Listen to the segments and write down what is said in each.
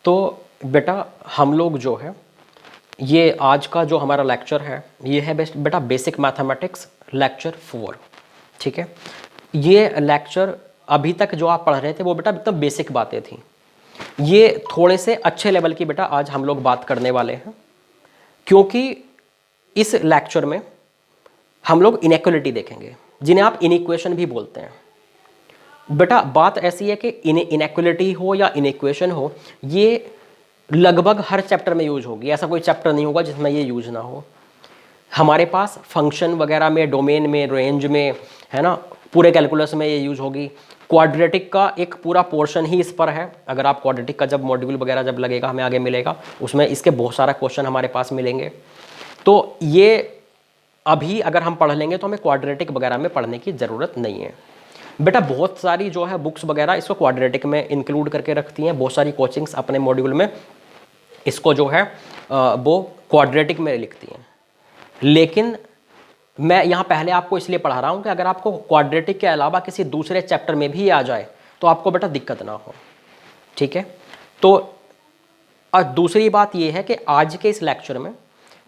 तो बेटा हम लोग जो है ये आज का जो हमारा लेक्चर है ये है बेटा बेसिक मैथमेटिक्स लेक्चर 4। ठीक है, ये लेक्चर अभी तक जो आप पढ़ रहे थे वो बेटा एकदम बेसिक बातें थी। ये थोड़े से अच्छे लेवल की बेटा आज हम लोग बात करने वाले हैं, क्योंकि इस लेक्चर में हम लोग इनइक्वालिटी देखेंगे, जिन्हें आप इनइक्वेशन भी बोलते हैं। बेटा बात ऐसी है कि इनइक्वालिटी हो या इनइक्वेशन हो, ये लगभग हर चैप्टर में यूज होगी। ऐसा कोई चैप्टर नहीं होगा जिसमें ये यूज ना हो। हमारे पास फंक्शन वगैरह में, डोमेन में, रेंज में, है ना, पूरे कैलकुलस में ये यूज होगी। क्वाड्रेटिक का एक पूरा पोर्शन ही इस पर है। अगर आप क्वाड्रेटिक का जब मॉड्यूल वगैरह जब लगेगा, हमें आगे मिलेगा, उसमें इसके बहुत सारा क्वेश्चन हमारे पास मिलेंगे। तो ये अभी अगर हम पढ़ लेंगे तो हमें क्वाड्रेटिक वगैरह में पढ़ने की ज़रूरत नहीं है। बेटा बहुत सारी जो है बुक्स वगैरह इसको क्वाड्रेटिक में इंक्लूड करके रखती हैं। बहुत सारी कोचिंग्स अपने मॉड्यूल में इसको जो है वो क्वाड्रेटिक में लिखती हैं। लेकिन मैं यहाँ पहले आपको इसलिए पढ़ा रहा हूँ कि अगर आपको क्वाड्रेटिक के अलावा किसी दूसरे चैप्टर में भी आ जाए तो आपको बेटा दिक्कत ना हो। ठीक है, तो और दूसरी बात ये है कि आज के इस लेक्चर में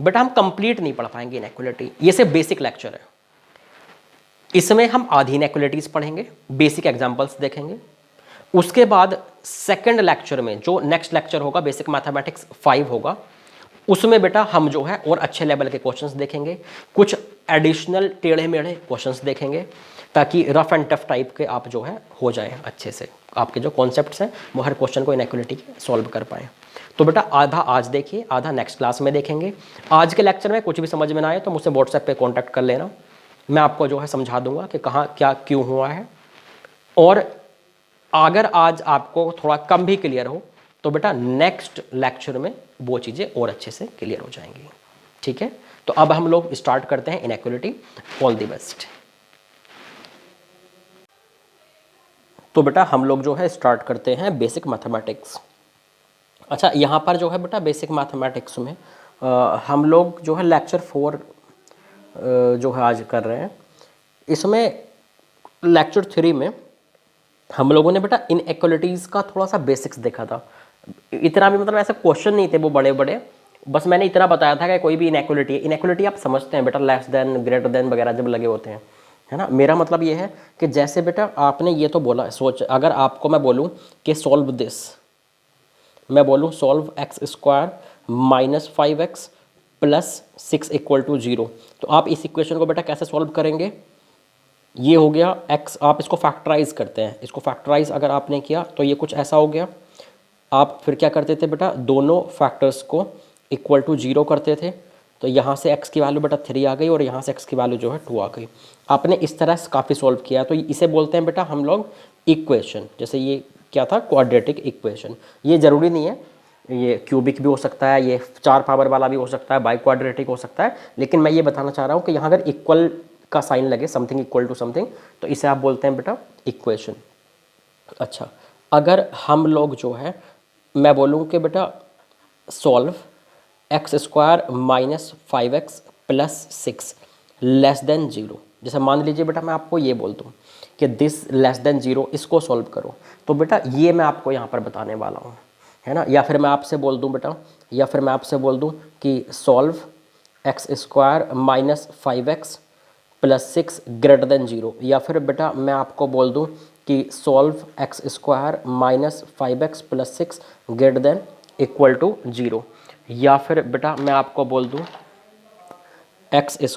बेटा हम कंप्लीट नहीं पढ़ पाएंगे इनइक्वालिटी। ये सिर्फ बेसिक लेक्चर है। इसमें हम आधी इनइक्वालिटीज पढ़ेंगे, बेसिक एग्जांपल्स देखेंगे। उसके बाद सेकंड लेक्चर में जो नेक्स्ट लेक्चर होगा बेसिक मैथमेटिक्स 5 होगा, उसमें बेटा हम जो है और अच्छे लेवल के क्वेश्चंस देखेंगे, कुछ एडिशनल टेढ़े मेढ़े क्वेश्चंस देखेंगे, ताकि रफ एंड टफ टाइप के आप जो है हो जाए अच्छे से। आपके जो कॉन्सेप्ट्स हैं वो हर क्वेश्चन को इनइक्वालिटी सॉल्व कर पाएँ। तो बेटा आधा आज देखिए, आधा नेक्स्ट क्लास में देखेंगे। आज के लेक्चर में कुछ भी समझ में ना आए तो मुझसे व्हाट्सएप पे कांटेक्ट कर लेना, मैं आपको जो है समझा दूंगा कि कहाँ क्या क्यों हुआ है। और अगर आज आपको थोड़ा कम भी क्लियर हो तो बेटा नेक्स्ट लेक्चर में वो चीज़ें और अच्छे से क्लियर हो जाएंगी। ठीक है, तो अब हम लोग स्टार्ट करते हैं इनइक्वालिटी। All the best. तो बेटा हम लोग जो है स्टार्ट करते हैं बेसिक मैथमेटिक्स। अच्छा, यहाँ पर जो है बेटा बेसिक मैथमेटिक्स में हम लोग जो है लेक्चर 4 जो है आज कर रहे हैं। इसमें लेक्चर 3 में हम लोगों ने बेटा इनइक्वालिटीज़ का थोड़ा सा बेसिक्स देखा था। इतना भी मतलब ऐसे क्वेश्चन नहीं थे वो बड़े बड़े, बस मैंने इतना बताया था कि कोई भी इनइक्वालिटी है। इनइक्वालिटी आप समझते हैं बेटा, लेस देन, ग्रेटर देन वगैरह जब लगे होते हैं, है ना। मेरा मतलब ये है कि जैसे बेटा आपने ये तो बोला, सोच अगर आपको मैं बोलूँ कि सॉल्व दिस, मैं बोलूँ सॉल्व x² - 5x + 6 = 0, तो आप इस इक्वेशन को बेटा कैसे सॉल्व करेंगे। ये हो गया x, आप इसको फैक्टराइज करते हैं। इसको फैक्टराइज अगर आपने किया तो ये कुछ ऐसा हो गया। आप फिर क्या करते थे बेटा, दोनों फैक्टर्स को = 0 करते थे। तो यहाँ से x की वैल्यू बेटा 3 आ गई और यहाँ से x की वैल्यू जो है 2 आ गई। आपने इस तरह से काफ़ी सॉल्व किया, तो इसे बोलते हैं बेटा हम लोग इक्वेशन। जैसे ये क्या था, क्वाड्रेटिक इक्वेशन। ये ज़रूरी नहीं है, ये क्यूबिक भी हो सकता है, ये 4 पावर वाला भी हो सकता है, बाई क्वाड्रेटिक हो सकता है। लेकिन मैं ये बताना चाह रहा हूँ कि यहाँ अगर इक्वल का साइन लगे, समथिंग इक्वल टू समथिंग, तो इसे आप बोलते हैं बेटा इक्वेशन। अच्छा, अगर हम लोग जो है मैं बोलूँ कि बेटा सॉल्व x² - 5x + 6 < 0, जैसे मान लीजिए बेटा मैं आपको ये बोल दूँ कि दिस <0, इसको सॉल्व करो, तो बेटा ये मैं आपको यहाँ पर बताने वाला हूँ, है ना। या फिर मैं आपसे बोल दूँ बेटा, या फिर मैं आपसे बोल दूँ कि सॉल्व x² - 5x + 6 > 0, या फिर बेटा मैं आपको बोल दूँ कि सॉल्व x² - 5x + 6 > 0, या फिर बेटा मैं आपको बोल दूँ x² -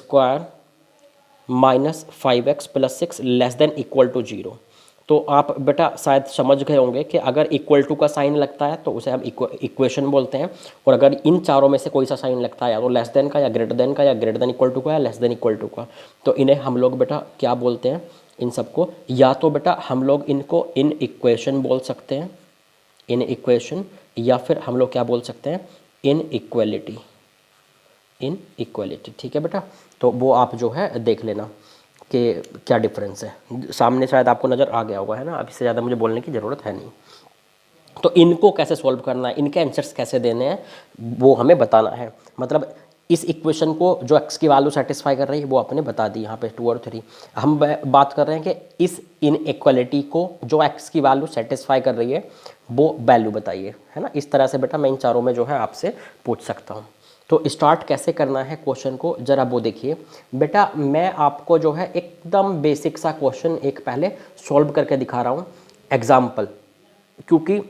5x + 6 < 0। तो आप बेटा शायद समझ गए होंगे कि अगर = का साइन लगता है तो उसे हम इक्वेशन बोलते हैं, और अगर इन चारों में से कोई सा साइन लगता है, या तो लेस देन का, या ग्रेटर देन का, या ग्रेटर देन इक्वल टू का, या लेस देन इक्वल टू का, तो इन्हें हम लोग बेटा क्या बोलते हैं, इन सबको या तो बेटा हम लोग इनको इन इक्वेशन बोल सकते हैं, इन इक्वेशन, या फिर हम लोग क्या बोल सकते हैं, इन इक्वलिटी, इन इक्वलिटी। ठीक है बेटा, तो वो आप जो है देख लेना कि क्या डिफरेंस है। सामने शायद आपको नज़र आ गया होगा, है ना। अब इससे ज़्यादा मुझे बोलने की ज़रूरत है नहीं। तो इनको कैसे सॉल्व करना है, इनके आंसर्स कैसे देने हैं, वो हमें बताना है। मतलब इस इक्वेशन को जो x की वैल्यू सेटिस्फाई कर रही है वो आपने बता दी यहाँ पे 2 और 3। हम बात कर रहे हैं कि इस इनइक्वालिटी को जो x की वैल्यू सेटिस्फाई कर रही है वो वैल्यू बताइए, है ना। इस तरह से बेटा मैं इन चारों में जो है आपसे पूछ सकता हूँ। तो स्टार्ट कैसे करना है क्वेश्चन को ज़रा वो देखिए बेटा। मैं आपको जो है एकदम बेसिक सा क्वेश्चन एक पहले सॉल्व करके दिखा रहा हूँ एग्जाम्पल, क्योंकि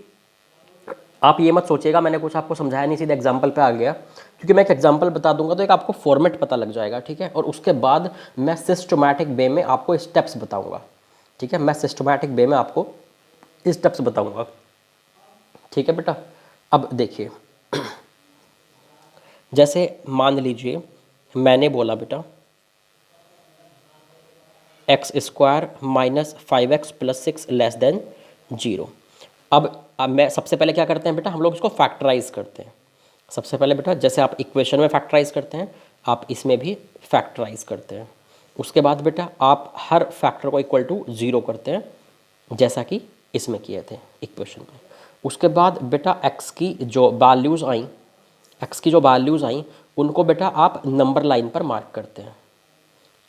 आप ये मत सोचिएगा मैंने कुछ आपको समझाया नहीं सीधे एग्जाम्पल पे आ गया, क्योंकि मैं एक एग्जाम्पल बता दूंगा तो एक आपको फॉर्मेट पता लग जाएगा, ठीक है। और उसके बाद मैं सिस्टमैटिक वे में आपको स्टेप्स बताऊंगा, ठीक है। मैं सिस्टमैटिक वे में आपको स्टेप्स बताऊंगा, ठीक है बेटा। अब देखिए जैसे मान लीजिए मैंने बोला बेटा x² minus 5x plus 6 less than 0। अब मैं सबसे पहले क्या करते हैं बेटा, हम लोग इसको फैक्टराइज करते हैं। सबसे पहले बेटा जैसे आप इक्वेशन में फैक्टराइज करते हैं आप इसमें भी फैक्टराइज करते हैं। उसके बाद बेटा आप हर फैक्टर को इक्वल टू 0 करते हैं जैसा कि इसमें किए थे इक्वेशन में। उसके बाद बेटा x की जो वैल्यूज़ आई उनको बेटा आप नंबर लाइन पर मार्क करते हैं।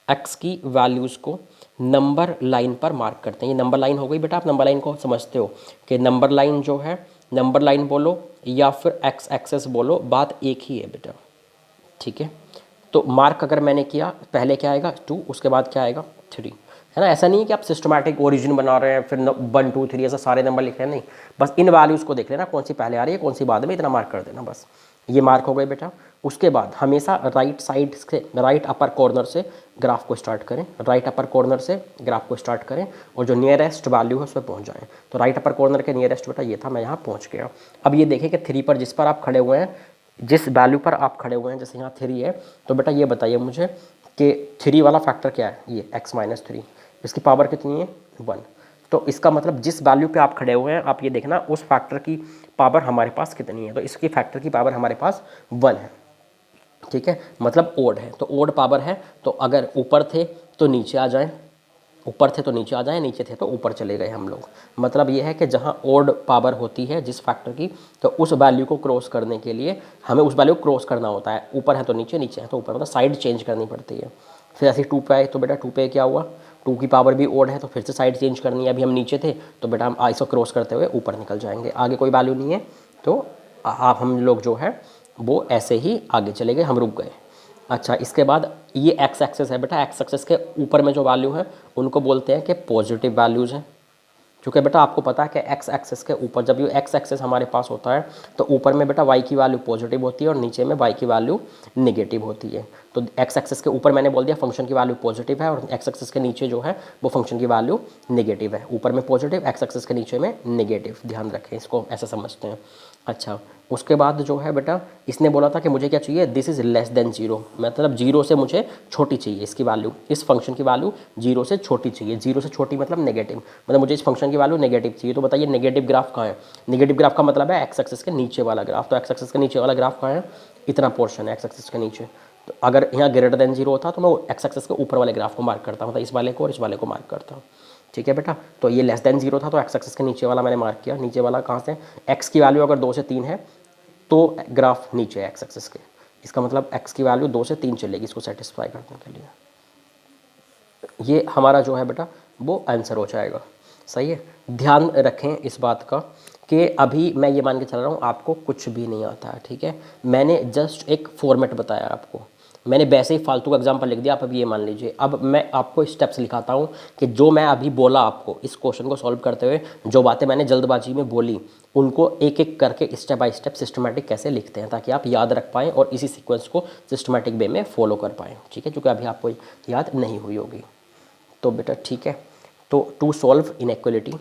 x की वैल्यूज़ को नंबर लाइन पर मार्क करते हैं। ये नंबर लाइन हो गई बेटा, आप नंबर लाइन को समझते हो कि नंबर लाइन जो है, नंबर लाइन बोलो या फिर x एक्सेस बोलो, बात एक ही है बेटा, ठीक है। तो मार्क अगर मैंने किया पहले क्या आएगा 2, उसके बाद क्या आएगा 3, है ना। ऐसा नहीं है कि आप सिस्टमैटिक ओरिजिन बना रहे हैं फिर 1 2 3 ऐसा सारे नंबर लिख रहे हैं, नहीं, बस इन वैल्यूज़ को देख लेना कौन सी पहले आ रही है कौन सी बाद में, इतना मार्क कर देना बस। ये मार्क हो गए बेटा। उसके बाद हमेशा राइट साइड से, राइट अपर कॉर्नर से ग्राफ को स्टार्ट करें, राइट अपर कॉर्नर से ग्राफ को स्टार्ट करें और जो नियरेस्ट वैल्यू है उस पर पहुँच जाएँ। तो राइट अपर कॉर्नर के नियरेस्ट बेटा ये था, मैं यहाँ पहुँच गया। अब ये देखें कि 3 पर जिस पर आप खड़े हुए हैं, जिस वैल्यू पर आप खड़े हुए हैं, जैसे यहाँ 3 है, तो बेटा ये बताइए मुझे कि 3 वाला फैक्टर क्या है, ये x माइनस 3, इसकी पावर कितनी है 1। तो इसका मतलब जिस वैल्यू पे आप खड़े हुए हैं आप ये देखना उस फैक्टर की पावर हमारे पास कितनी है, तो इसकी फैक्टर की पावर हमारे पास 1 है, ठीक है। मतलब ओड है, तो ओड पावर है, तो अगर ऊपर थे तो नीचे आ जाएं, ऊपर थे तो नीचे आ जाएं, नीचे थे तो ऊपर चले गए हम लोग। मतलब ये है कि जहाँ ओड पावर होती है जिस फैक्टर की, तो उस वैल्यू को क्रॉस करने के लिए हमें उस वैल्यू को क्रॉस करना होता है। ऊपर है तो नीचे, नीचे है तो ऊपर, मतलब साइड चेंज करनी पड़ती है। फिर ऐसे 2 पे आए तो बेटा 2 पे क्या हुआ, 2 की पावर भी ओड है तो फिर से साइड चेंज करनी है। अभी हम नीचे थे तो बेटा हम इसको क्रॉस करते हुए ऊपर निकल जाएंगे, आगे कोई वैल्यू नहीं है तो आप हम लोग जो है वो ऐसे ही आगे चले गए, हम रुक गए। अच्छा, इसके बाद ये एक्स एक्सेस है बेटा, एक्स एक्सेस के ऊपर में जो वैल्यू है उनको बोलते हैं कि पॉजिटिव वैल्यूज़ हैं। क्योंकि बेटा आपको पता है कि एक्स एक्सेस के ऊपर जब ये एक्स एक्सेस हमारे पास होता है तो ऊपर में बेटा वाई की वैल्यू पॉजिटिव होती है और नीचे में वाई की वैल्यू नेगेटिव होती है। तो एक्स एक्सेस के ऊपर मैंने बोल दिया फंक्शन की वैल्यू पॉजिटिव है और एक्स एक्सेस के नीचे जो है वो फंक्शन की वैल्यू नेगेटिव है। ऊपर में पॉजिटिव, एक्स एक्सेस के नीचे में नेगेटिव, ध्यान रखें इसको, ऐसा समझते हैं। अच्छा, उसके बाद जो है बेटा इसने बोला था कि मुझे क्या चाहिए, दिस इज़ लेस देन 0, मतलब 0 से मुझे छोटी चाहिए इसकी वैल्यू, इस फंक्शन की वैल्यू 0 से छोटी चाहिए। 0 से छोटी मतलब नेगेटिव, मतलब मुझे इस फंक्शन की वैल्यू नेगेटिव चाहिए। तो बताइए नेगेटिव ग्राफ कहाँ है, नेगेटिव ग्राफ का मतलब है एक्स एक्सिस के नीचे वाला ग्राफ। तो एक्स एक्सिस के नीचे वाला ग्राफ कहाँ है, इतना पोर्शन है एक्स एक्सिस के नीचे। तो अगर यहाँ ग्रेटर देन 0 होता तो मैं एक्स एक्सिस के ऊपर वाले ग्राफ को मार्क करता, मतलब इस वाले को और इस वाले को मार्क करता, ठीक है बेटा। तो ये लेस देन 0 था तो एक्स एक्सिस के नीचे वाला मैंने मार्क किया। नीचे वाला कहाँ से, एक्स की वैल्यू अगर 2 से 3 है तो ग्राफ नीचे है एक्स एक्सिस के, इसका मतलब एक्स की वैल्यू 2 से 3 चलेगी इसको सेटिस्फाई करने के लिए। ये हमारा जो है बेटा वो आंसर हो जाएगा, सही है। ध्यान रखें इस बात का कि अभी मैं ये मान के चल रहा हूँ आपको कुछ भी नहीं आता है, ठीक है। मैंने जस्ट एक फॉर्मेट बताया आपको, मैंने वैसे ही फालतू का एग्जाम्पल लिख दिया, आप अभी ये मान लीजिए। अब मैं आपको स्टेप्स लिखाता हूँ कि जो मैं अभी बोला आपको इस क्वेश्चन को सॉल्व करते हुए, जो बातें मैंने जल्दबाजी में बोली उनको एक एक करके स्टेप बाय स्टेप सिस्टमेटिक कैसे लिखते हैं, ताकि आप याद रख पाएँ और इसी सीक्वेंस को सिस्टमेटिक वे में फॉलो कर पाएँ, ठीक है, क्योंकि अभी आपको याद नहीं हुई होगी। तो बेटा ठीक है, तो to solve inequality,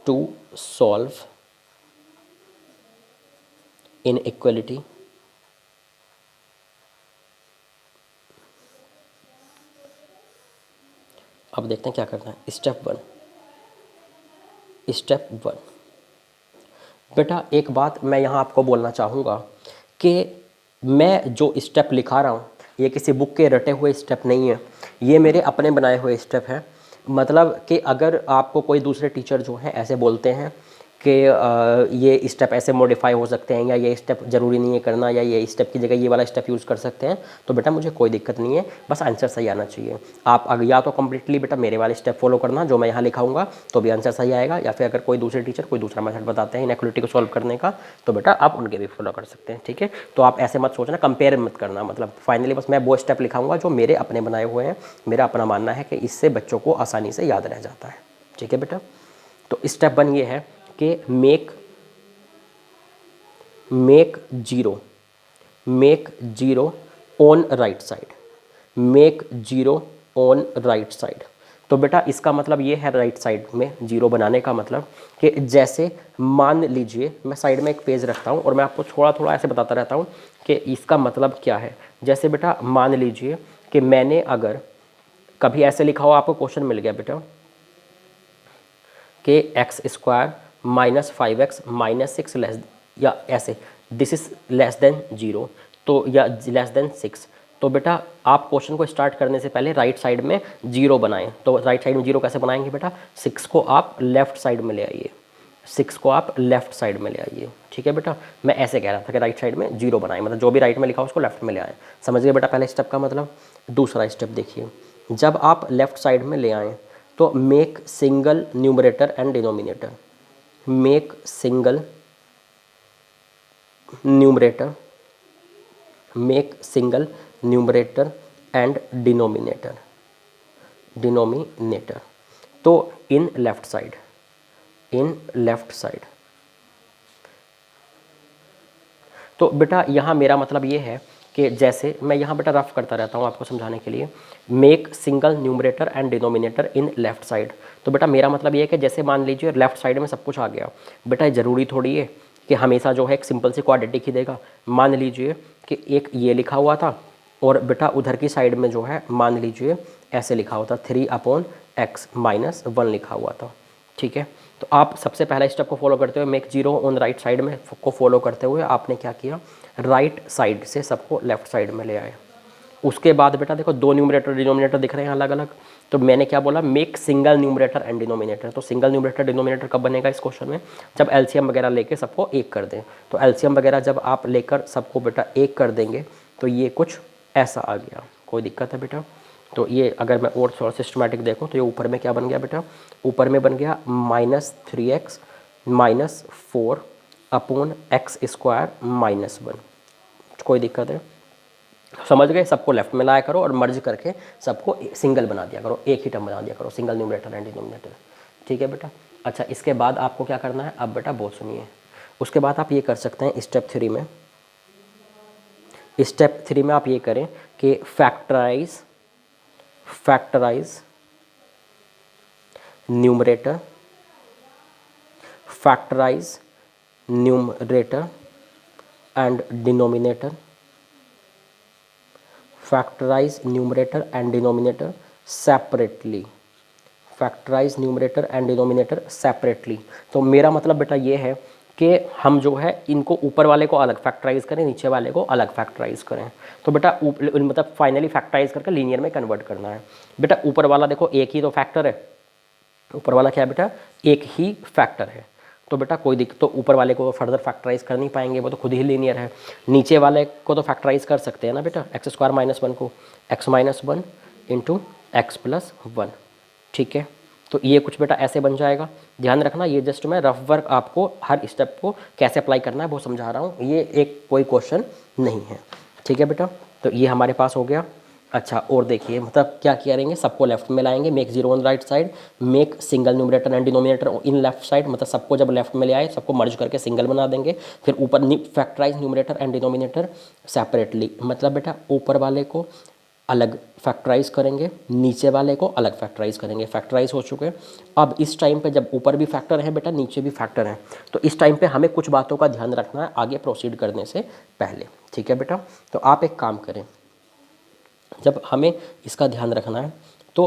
to solve inequality, अब देखते हैं क्या करना है। स्टेप 1 बेटा एक बात मैं यहाँ आपको बोलना चाहूँगा कि मैं जो स्टेप लिखा रहा हूँ ये किसी बुक के रटे हुए स्टेप नहीं है, ये मेरे अपने बनाए हुए स्टेप हैं। मतलब कि अगर आपको कोई दूसरे टीचर जो हैं ऐसे बोलते हैं कि ये स्टेप ऐसे मॉडिफाई हो सकते हैं या ये स्टेप ज़रूरी नहीं है करना या ये स्टेप की जगह ये वाला स्टेप यूज़ कर सकते हैं, तो बेटा मुझे कोई दिक्कत नहीं है, बस आंसर सही आना चाहिए। आप अगर या तो कम्प्लीटली बेटा मेरे वाले स्टेप फॉलो करना जो मैं यहाँ लिखाऊंगा तो भी आंसर सही आएगा, या फिर अगर कोई दूसरे टीचर कोई दूसरा मेथड बताते हैं इनइक्वालिटी को सॉल्व करने का तो बेटा आप उनके भी फॉलो कर सकते हैं। ठीक है, तो आप ऐसे मत सोचना, कंपेयर मत करना, मतलब फाइनली बस मैं वो स्टेप लिखाऊंगा जो मेरे अपने बनाए हुए हैं, मेरा अपना मानना है कि इससे बच्चों को आसानी से याद रह जाता है। ठीक है बेटा, तो स्टेप 1 ये है कि make zero on right side, make zero on right side. तो बेटा इसका मतलब ये है राइट साइड में जीरो बनाने का मतलब कि जैसे मान लीजिए मैं साइड में एक पेज रखता हूँ और मैं आपको थोड़ा थोड़ा ऐसे बताता रहता हूँ कि इसका मतलब क्या है। जैसे बेटा मान लीजिए कि मैंने अगर कभी ऐसे लिखा हो, आपको क्वेश्चन मिल गया बेटा कि x square minus 5x minus 6 less, या ऐसे दिस इज लेस देन 0, तो या लेस देन 6, तो बेटा आप क्वेश्चन को स्टार्ट करने से पहले राइट साइड में 0 बनाएं। तो राइट साइड में 0 कैसे बनाएंगे बेटा, 6 को आप लेफ्ट साइड में ले आइए, 6 को आप लेफ्ट साइड में ले आइए। ठीक है बेटा, मैं ऐसे कह रहा था कि राइट साइड में 0 बनाएं, मतलब जो भी राइट में लिखा हो उसको लेफ्ट में ले आएँ। समझ गए बेटा पहले स्टेप का मतलब। दूसरा स्टेप देखिए, जब आप लेफ्ट साइड में ले आएँ तो make single numerator and denominator, make single numerator, make single numerator and denominator, तो इन लेफ्ट साइड, तो बेटा यहाँ मेरा मतलब ये है कि जैसे मैं यहाँ बेटा रफ करता रहता हूँ आपको समझाने के लिए, make single numerator and denominator in left side. तो बेटा मेरा मतलब ये है कि जैसे मान लीजिए लेफ्ट साइड में सब कुछ आ गया, बेटा ज़रूरी थोड़ी है कि हमेशा जो है एक सिंपल सी क्वाड्रेटिक ही देगा। मान लीजिए कि एक ये लिखा हुआ था और बेटा उधर की साइड में जो है मान लीजिए ऐसे लिखा हुआ था 3/x माइनस 1 लिखा हुआ था। ठीक है, तो आप सबसे पहला स्टेप को फॉलो करते हुए make zero on right side में को फॉलो करते हुए आपने क्या किया, राइट साइड से सबको लेफ्ट साइड में ले आए। उसके बाद बेटा देखो दो न्यूमरेटर डिनोमिनेटर दिख रहे हैं अलग अलग, तो मैंने क्या बोला, make single numerator and denominator. तो सिंगल न्यूमरेटर डिनोमिनेटर कब बनेगा इस क्वेश्चन में, जब एलसीएम वगैरह लेके सबको एक कर दें। तो एलसीएम वगैरह जब आप लेकर सबको बेटा एक कर देंगे तो ये कुछ ऐसा आ गया। कोई दिक्कत है बेटा, तो ये अगर मैं और थोड़ा सिस्टमेटिक देखूँ तो ये ऊपर में क्या बन गया बेटा, ऊपर में बन गया -3x minus 4 upon x square minus 1। कोई दिक्कत है, समझ गए। सबको लेफ्ट में लाया करो और मर्ज करके सबको सिंगल बना दिया करो, एक ही टर्म बना दिया करो, सिंगल न्यूमरेटर एंड डिनोमिनेटर। ठीक है बेटा, अच्छा इसके बाद आपको क्या करना है, अब बेटा बहुत सुनिए। उसके बाद आप ये कर सकते हैं स्टेप 3 में, स्टेप 3 में आप ये करें कि factorise numerator, factorise numerator and denominator, factorise numerator and denominator separately, factorise numerator and denominator separately. तो मेरा मतलब बेटा ये है कि हम जो है इनको ऊपर वाले को अलग फैक्टराइज करें, नीचे वाले को अलग फैक्टराइज करें। तो बेटा मतलब फाइनली फैक्टराइज करके लीनियर में कन्वर्ट करना है। बेटा ऊपर वाला देखो एक ही तो फैक्टर है, ऊपर वाला क्या है बेटा, एक ही फैक्टर है। तो बेटा कोई दिक्कत, तो ऊपर वाले को फर्दर फैक्टराइज कर नहीं पाएंगे, वो तो खुद ही लीनियर है। नीचे वाले को तो फैक्टराइज कर सकते हैं ना बेटा, एक्स स्क्वायर माइनस 1 को x minus 1 into x plus 1। ठीक है, तो ये कुछ बेटा ऐसे बन जाएगा। ध्यान रखना ये जस्ट मैं रफ वर्क आपको हर स्टेप को कैसे अप्लाई करना है वो समझा रहा हूँ, ये एक कोई क्वेश्चन नहीं है। ठीक है बेटा, तो ये हमारे पास हो गया। अच्छा और देखिए मतलब क्या करेंगे, सबको लेफ्ट में लाएंगे, make zero on right side, make single numerator and denominator in left side, मतलब सबको जब लेफ्ट में ले आए सबको मर्ज करके सिंगल बना देंगे। फिर ऊपर factorise numerator and denominator separately, मतलब बेटा ऊपर वाले को अलग फैक्टराइज करेंगे, नीचे वाले को अलग फैक्टराइज करेंगे। फैक्टराइज हो चुके हैं। अब इस टाइम पे जब ऊपर भी फैक्टर है बेटा नीचे भी फैक्टर है, तो इस टाइम पे हमें कुछ बातों का ध्यान रखना है आगे प्रोसीड करने से पहले। ठीक है बेटा, तो आप एक काम करें, जब हमें इसका ध्यान रखना है तो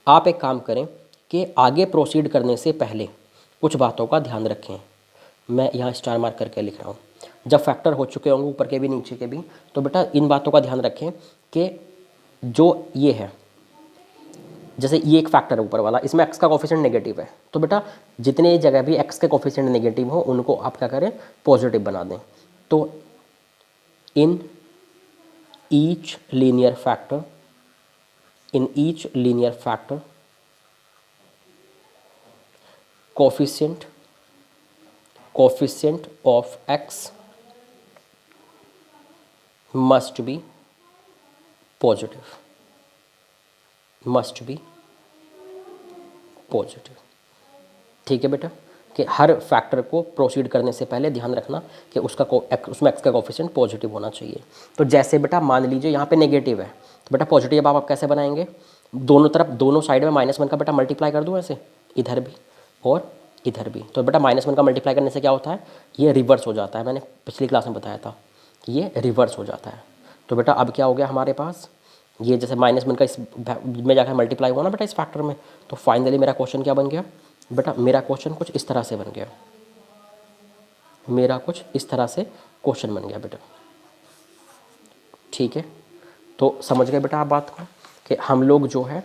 आप एक काम करें कि आगे प्रोसीड करने से पहले कुछ बातों का ध्यान रखें। मैं यहाँ स्टार मार्क करके लिख रहा हूँ। जब फैक्टर हो चुके होंगे ऊपर के भी नीचे के भी, तो बेटा इन बातों का ध्यान रखें कि जो ये है जैसे ये एक फैक्टर है ऊपर वाला, इसमें x का कोफिशिएंट नेगेटिव है, तो बेटा जितने जगह भी x के कोफिशिएंट नेगेटिव हो उनको आप क्या करें, पॉजिटिव बना दें। तो in each linear factor, in each linear factor coefficient of x must be positive, ठीक है बेटा, कि हर फैक्टर को प्रोसीड करने से पहले ध्यान रखना कि उसमें x का कोफिशिएंट पॉजिटिव होना चाहिए। तो जैसे बेटा मान लीजिए यहाँ पे नेगेटिव है, तो बेटा पॉजिटिव आप कैसे बनाएंगे, दोनों तरफ दोनों साइड में -1 का बेटा मल्टीप्लाई कर दूँ ऐसे, इधर भी और इधर भी। तो बेटा -1 का मल्टीप्लाई करने से क्या होता है, ये रिवर्स हो जाता है, मैंने पिछली क्लास में बताया था कि ये रिवर्स हो जाता है। तो बेटा अब क्या हो गया हमारे पास, ये जैसे -1 का इस में जाकर मल्टीप्लाई हुआ ना बेटा इस फैक्टर में, तो फाइनली मेरा क्वेश्चन क्या बन गया बेटा, मेरा क्वेश्चन कुछ इस तरह से बन गया, मेरा कुछ इस तरह से क्वेश्चन बन गया बेटा, ठीक है। तो समझ गए बेटा आप बात को, कि हम लोग जो है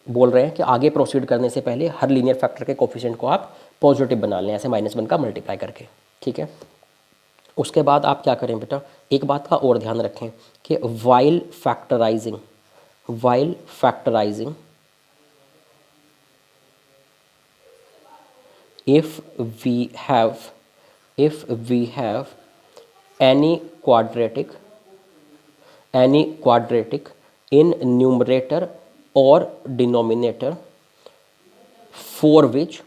बोल रहे हैं कि आगे प्रोसीड करने से पहले हर लीनियर फैक्टर के कोफिशिएंट को आप पॉजिटिव बना लें ऐसे -1 का मल्टीप्लाई करके, ठीक है। उसके बाद आप क्या करें बेटा, एक बात का और ध्यान रखें कि while factorising if we have any quadratic in numerator or denominator for which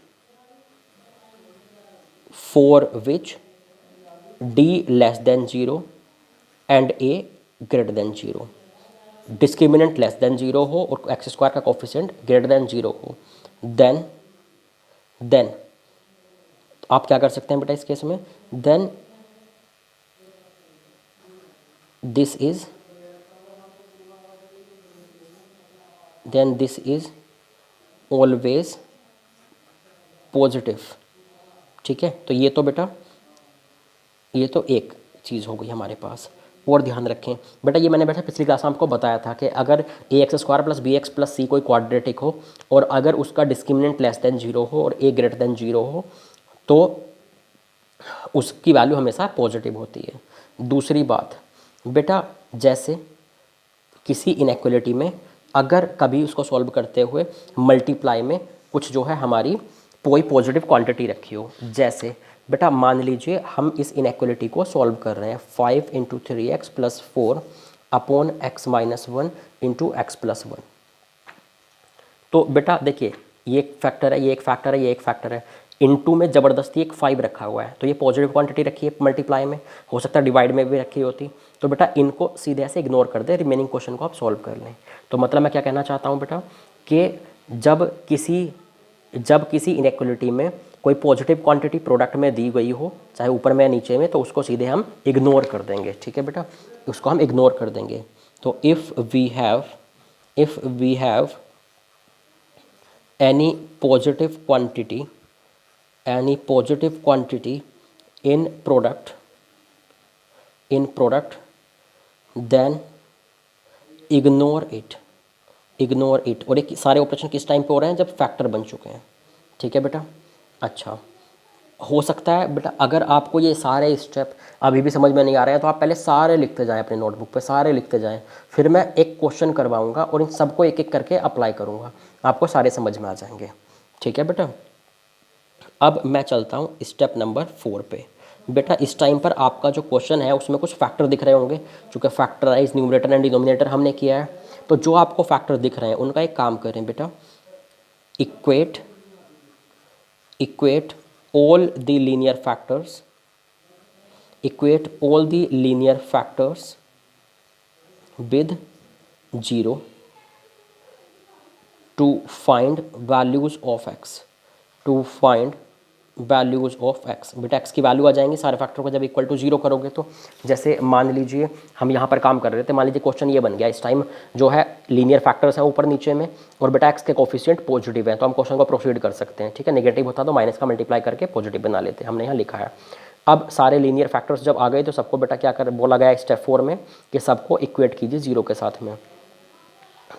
d less than 0 and a greater than 0, discriminant less than 0 हो और एक्स स्क्वायर का कोफिशिएंट ग्रेटर देन 0 हो, देन आप क्या कर सकते हैं बेटा इस केस में, then this is always positive, ठीक है। तो ये तो बेटा ये तो एक चीज़ हो गई हमारे पास। और ध्यान रखें बेटा, ये मैंने बेटा पिछली क्लास में आपको बताया था कि अगर ax square plus B X plus C कोई क्वाड्रेटिक हो और अगर उसका डिस्क्रिमिनेंट लेस देन 0 हो और a ग्रेटर देन 0 हो तो उसकी वैल्यू हमेशा पॉजिटिव होती है। दूसरी बात बेटा, जैसे किसी इनइक्वालिटी में अगर कभी उसको सॉल्व करते हुए मल्टीप्लाई में कुछ जो है हमारी कोई पॉजिटिव क्वांटिटी रखी हो, जैसे बेटा मान लीजिए हम इस इनइक्वालिटी को सॉल्व कर रहे हैं 5 × 3x + 4 अपॉन x - 1 × x + 1। तो बेटा देखिए ये एक फैक्टर है, ये एक फैक्टर है, ये एक फैक्टर है, इनटू में ज़बरदस्ती एक 5 रखा हुआ है, तो ये पॉजिटिव क्वांटिटी रखी है मल्टीप्लाई में, हो सकता है डिवाइड में भी रखी होती। तो बेटा इनको सीधे ऐसे इग्नोर कर दे, रिमेनिंग क्वेश्चन को आप सॉल्व कर लें। तो मतलब मैं क्या कहना चाहता हूँ बेटा कि जब किसी इनइक्वालिटी में कोई पॉजिटिव क्वांटिटी प्रोडक्ट में दी गई हो, चाहे ऊपर में या नीचे में, तो उसको सीधे हम इग्नोर कर देंगे, ठीक है बेटा, उसको हम इग्नोर कर देंगे। तो if we have any positive quantity in product then ignore it। और ये सारे ऑपरेशन किस टाइम पे हो रहे हैं, जब फैक्टर बन चुके हैं, ठीक है बेटा। अच्छा, हो सकता है बेटा अगर आपको ये सारे स्टेप अभी भी समझ में नहीं आ रहे हैं तो आप पहले सारे लिखते जाएं, अपने नोटबुक पे सारे लिखते जाएं, फिर मैं एक क्वेश्चन करवाऊंगा और इन सबको एक एक करके अप्लाई करूंगा, आपको सारे समझ में आ जाएंगे, ठीक है बेटा। अब मैं चलता हूँ स्टेप नंबर 4 पे। बेटा इस टाइम पर आपका जो क्वेश्चन है उसमें कुछ फैक्टर दिख रहे होंगे, चूँकि फैक्टराइज न्यूमरेटर एंड डिनोमिनेटर हमने किया है, तो जो आपको फैक्टर दिख रहे हैं उनका एक काम करें बेटा, equate all the linear factors with 0 to find values of x। बेटा x की वैल्यू आ जाएंगी सारे फैक्टर को जब इक्वल टू 0 करोगे तो। जैसे मान लीजिए हम यहाँ पर काम कर रहे थे, मान लीजिए क्वेश्चन ये बन गया, इस टाइम जो है लीनियर फैक्टर्स हैं ऊपर नीचे में और बेटा x के कोफिशिएंट पॉजिटिव है, तो हम क्वेश्चन को प्रोसीड कर सकते हैं, ठीक है। नेगेटिव होता तो माइनस का मल्टीप्लाई करके पॉजिटिव बना लेते, हमने यहाँ लिखा है। अब सारे लीनियर फैक्टर्स जब आ गए तो सबको बेटा क्या कर बोला गया स्टेप 4 में कि सबको इक्वेट कीजिए 0 के साथ में।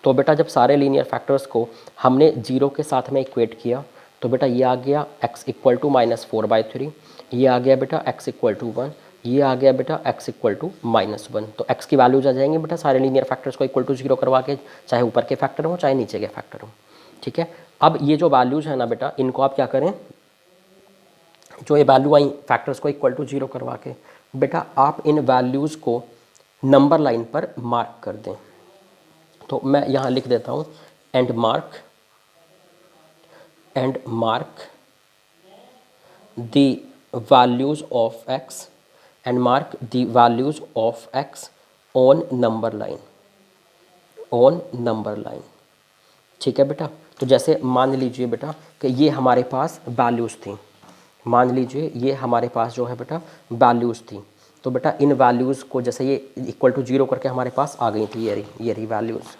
तो बेटा जब सारे लीनियर फैक्टर्स को हमने 0 के साथ में इक्वेट किया तो बेटा ये आ गया x इक्वल टू -4/3, ये आ गया बेटा x इक्वल टू 1, ये आ गया बेटा x इक्वल टू -1। तो x की वैल्यूज आ जाएंगी बेटा सारे लीनियर फैक्टर्स को इक्वल टू 0 करवा के, चाहे ऊपर के फैक्टर हो चाहे नीचे के फैक्टर हो। ठीक है, अब ये जो वैल्यूज है ना बेटा, इनको आप क्या करें, जो ये वैल्यू आई फैक्टर्स को इक्वल टू 0 करवा के, बेटा आप इन वैल्यूज़ को नंबर लाइन पर मार्क कर दें। तो मैं यहाँ लिख देता हूँ and mark the values of x and mark the values of x on number line, on number line। ठीक है बेटा, तो जैसे मान लीजिए बेटा कि ये हमारे पास वैल्यूज़ थी, मान लीजिए ये हमारे पास जो है बेटा वैल्यूज़ थी, तो बेटा इन वैल्यूज़ को जैसे ये इक्वल टू 0 करके हमारे पास आ गई थी, ये रही वैल्यूज़।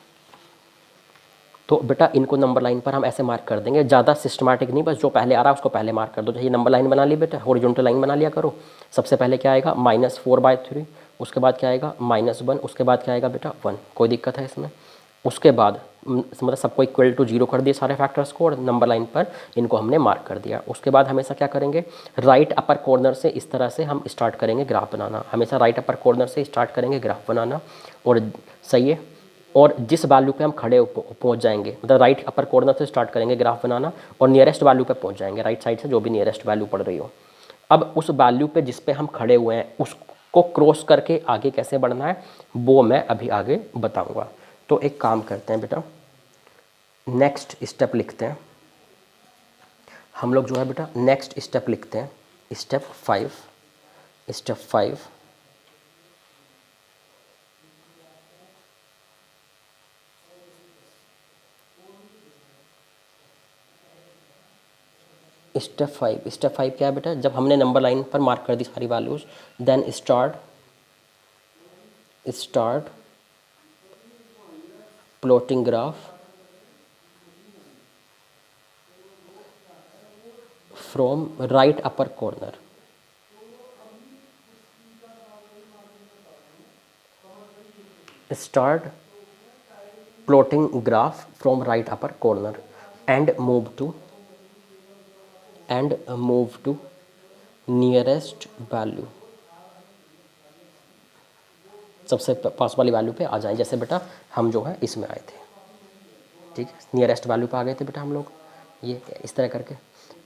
तो बेटा इनको नंबर लाइन पर हम ऐसे मार्क कर देंगे, ज़्यादा सिस्टमैटिक नहीं, बस जो पहले आ रहा है उसको पहले मार्क कर दो। जैसे ये नंबर लाइन बना ली बेटा, हॉरिजॉन्टल लाइन बना लिया करो। सबसे पहले क्या आएगा -4/3, उसके बाद क्या आएगा -1, उसके बाद क्या आएगा बेटा 1। कोई दिक्कत है इसमें? उसके बाद मतलब सबको इक्वल टू 0 कर दिए सारे फैक्टर्स को और नंबर लाइन पर इनको हमने मार्क कर दिया। उसके बाद हमेशा क्या करेंगे, राइट अपर कॉर्नर से इस तरह से हम स्टार्ट करेंगे ग्राफ बनाना, हमेशा राइट अपर कॉर्नर से स्टार्ट करेंगे ग्राफ बनाना। और सही है, और जिस वैल्यू पे हम खड़े पहुंच जाएंगे, मतलब राइट अपर कॉर्नर से स्टार्ट करेंगे ग्राफ बनाना और नियरेस्ट वैल्यू पे पहुंच जाएंगे, राइट साइड से जो भी नियरेस्ट वैल्यू पड़ रही हो। अब उस वैल्यू पे जिस पे हम खड़े हुए हैं उसको क्रॉस करके आगे कैसे बढ़ना है वो मैं अभी आगे बताऊंगा। तो एक काम करते हैं बेटा, नेक्स्ट स्टेप लिखते हैं हम लोग, जो है बेटा नेक्स्ट स्टेप लिखते हैं, स्टेप 5। स्टेप 5 स्टेप 5 क्या है बेटा, जब हमने नंबर लाइन पर मार्क कर दी सारी values, then start plotting graph from right upper corner. Start plotting graph from right upper corner and move to nearest value. सबसे पास वाली वैल्यू पे आ जाए, जैसे बेटा हम जो है इसमें आए थे, ठीक है, नियरेस्ट वैल्यू पे आ गए थे बेटा हम लोग, ये इस तरह करके।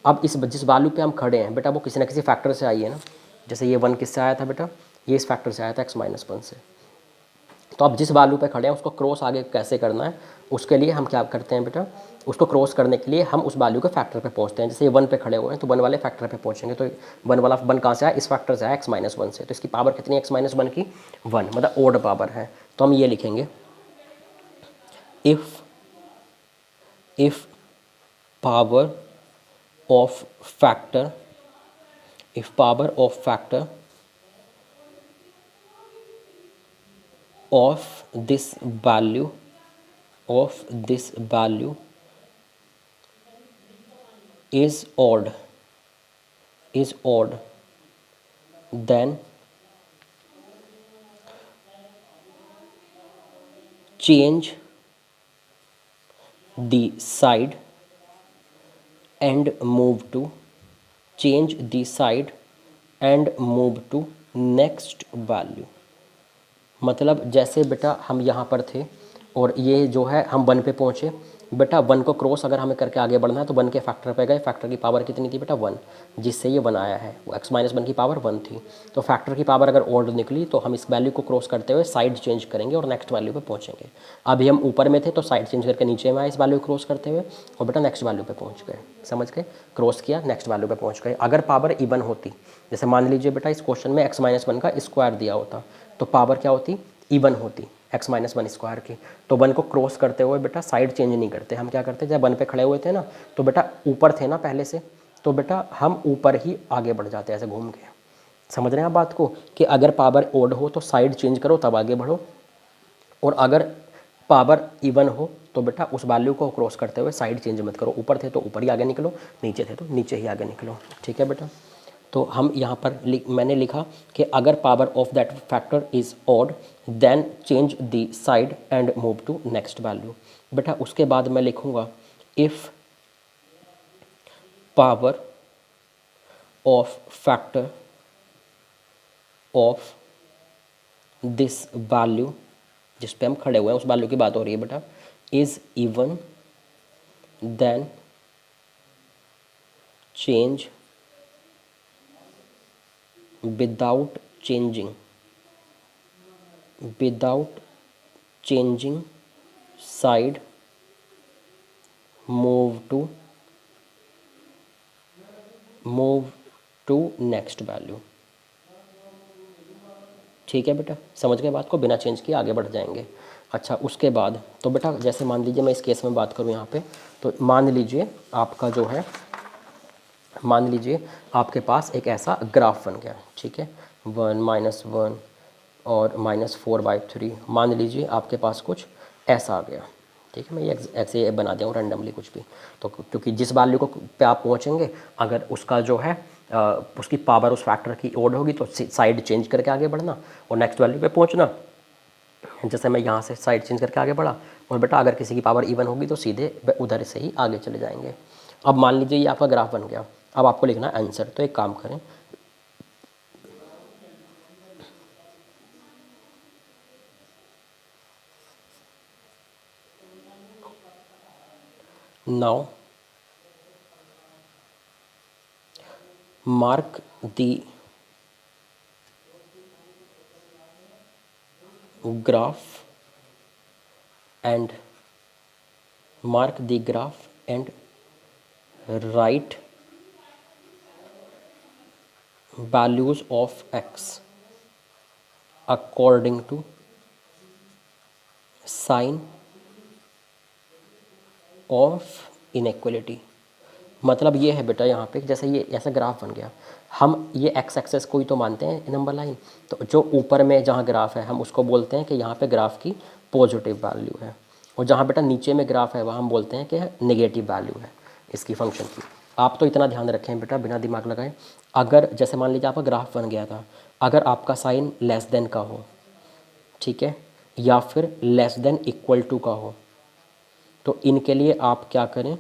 अब इस जिस वैल्यू पे हम खड़े हैं बेटा वो किसी ना किसी फैक्टर से आई है ना, जैसे ये 1 किससे आया था बेटा, ये इस फैक्टर से आया था x-1 से। तो अब जिस वैल्यू पे खड़े हैं उसको क्रॉस आगे कैसे करना है, उसके लिए हम क्या करते हैं बेटा, उसको क्रॉस करने के लिए हम उस वैल्यू के फैक्टर पे पहुंचते हैं। जैसे ये 1 पे खड़े हुए हैं तो 1 वाले फैक्टर पे पहुंचेंगे, तो 1 कहाँ से आया, इस फैक्टर से आया x-1 से, तो इसकी पावर कितनी है x-1 की 1, मतलब ओड पावर है। तो हम ये लिखेंगे if power of factor of this value is odd, then change the side and move to next value। मतलब जैसे बेटा हम यहाँ पर थे और ये जो है हम 1 पे पहुँचे, बेटा 1 को क्रॉस अगर हमें करके आगे बढ़ना है तो 1 के फैक्टर पे गए, फैक्टर की पावर कितनी थी बेटा 1, जिससे ये 1 आया है, वो x-1 की पावर 1 थी। तो फैक्टर की पावर अगर ऑड निकली तो हम इस वैल्यू को क्रॉस करते हुए साइड चेंज करेंगे और नेक्स्ट वैल्यू पे पहुँचेंगे। अभी हम ऊपर में थे तो साइड चेंज करके नीचे में आए इस वैल्यू को क्रॉस करते हुए और बेटा नेक्स्ट वैल्यू पे पहुँच गए, समझ गए, क्रॉस किया नेक्स्ट वैल्यू पे पहुँच गए। अगर पावर इवन होती, जैसे मान लीजिए बेटा इस क्वेश्चन में x-1 का स्क्वायर दिया होता तो पावर क्या होती, इवन होती x-1 स्क्वायर की। तो 1 को क्रॉस करते हुए बेटा साइड चेंज नहीं करते, हम क्या करते, जब 1 पे खड़े हुए थे ना तो बेटा ऊपर थे ना पहले से, तो बेटा हम ऊपर ही आगे बढ़ जाते हैं ऐसे घूम के। समझ रहे हैं आप बात को, कि अगर पावर ओड हो तो साइड चेंज करो तब आगे बढ़ो, और अगर पावर इवन हो तो बेटा उस वैल्यू को क्रॉस करते हुए साइड चेंज मत करो, ऊपर थे तो ऊपर ही आगे निकलो, नीचे थे तो नीचे ही आगे निकलो। ठीक है बेटा, तो हम यहाँ पर मैंने लिखा कि अगर power of that factor is odd then change the side and move to next value. बेटा उसके बाद मैं लिखूँगा if power of factor of this value, जिस पे हम खड़े हुए हैं उस वैल्यू की बात हो रही है बेटा, is even then change without changing side, move to next value। ठीक है बेटा, समझ गए बात को, बिना चेंज किए आगे बढ़ जाएंगे। अच्छा उसके बाद तो बेटा जैसे मान लीजिए मैं इस केस में बात करूँ यहाँ पे, तो मान लीजिए आपका जो है, मान लीजिए आपके पास एक ऐसा ग्राफ बन गया, ठीक है, 1 -1 और -4/3, मान लीजिए आपके पास कुछ ऐसा आ गया, ठीक है। मैं ये ऐसे बना दिया हूँ रैंडमली कुछ भी, तो क्योंकि जिस वैल्यू को पे आप पहुँचेंगे अगर उसका जो है उसकी पावर उस फैक्टर की ओड होगी तो साइड चेंज करके आगे बढ़ना और नेक्स्ट वैल्यू पे पहुँचना। जैसे मैं यहाँ से साइड चेंज करके आगे बढ़ा, और बेटा अगर किसी की पावर इवन होगी तो सीधे उधर से ही आगे चले जाएंगे। अब मान लीजिए ये आपका ग्राफ बन गया, अब आपको लिखना है आंसर। तो एक काम करें, now mark the graph and write values of x according to sign of inequality। मतलब ये है बेटा यहाँ पे, जैसे ये ऐसा ग्राफ बन गया, हम ये एक्स एक्सेस को ही तो मानते हैं नंबर लाइन, तो जो ऊपर में जहाँ ग्राफ है हम उसको बोलते हैं कि यहाँ पे ग्राफ की पॉजिटिव वैल्यू है, और जहाँ बेटा नीचे में ग्राफ है वहाँ हम बोलते हैं कि नेगेटिव वैल्यू है इसकी फंक्शन की। आप तो इतना ध्यान रखें बेटा बिना दिमाग लगाए, अगर जैसे मान लीजिए आपका ग्राफ बन गया था, अगर आपका साइन लेस देन का हो, ठीक है, या फिर लेस देन इक्वल टू का हो, तो इनके लिए आप क्या करें,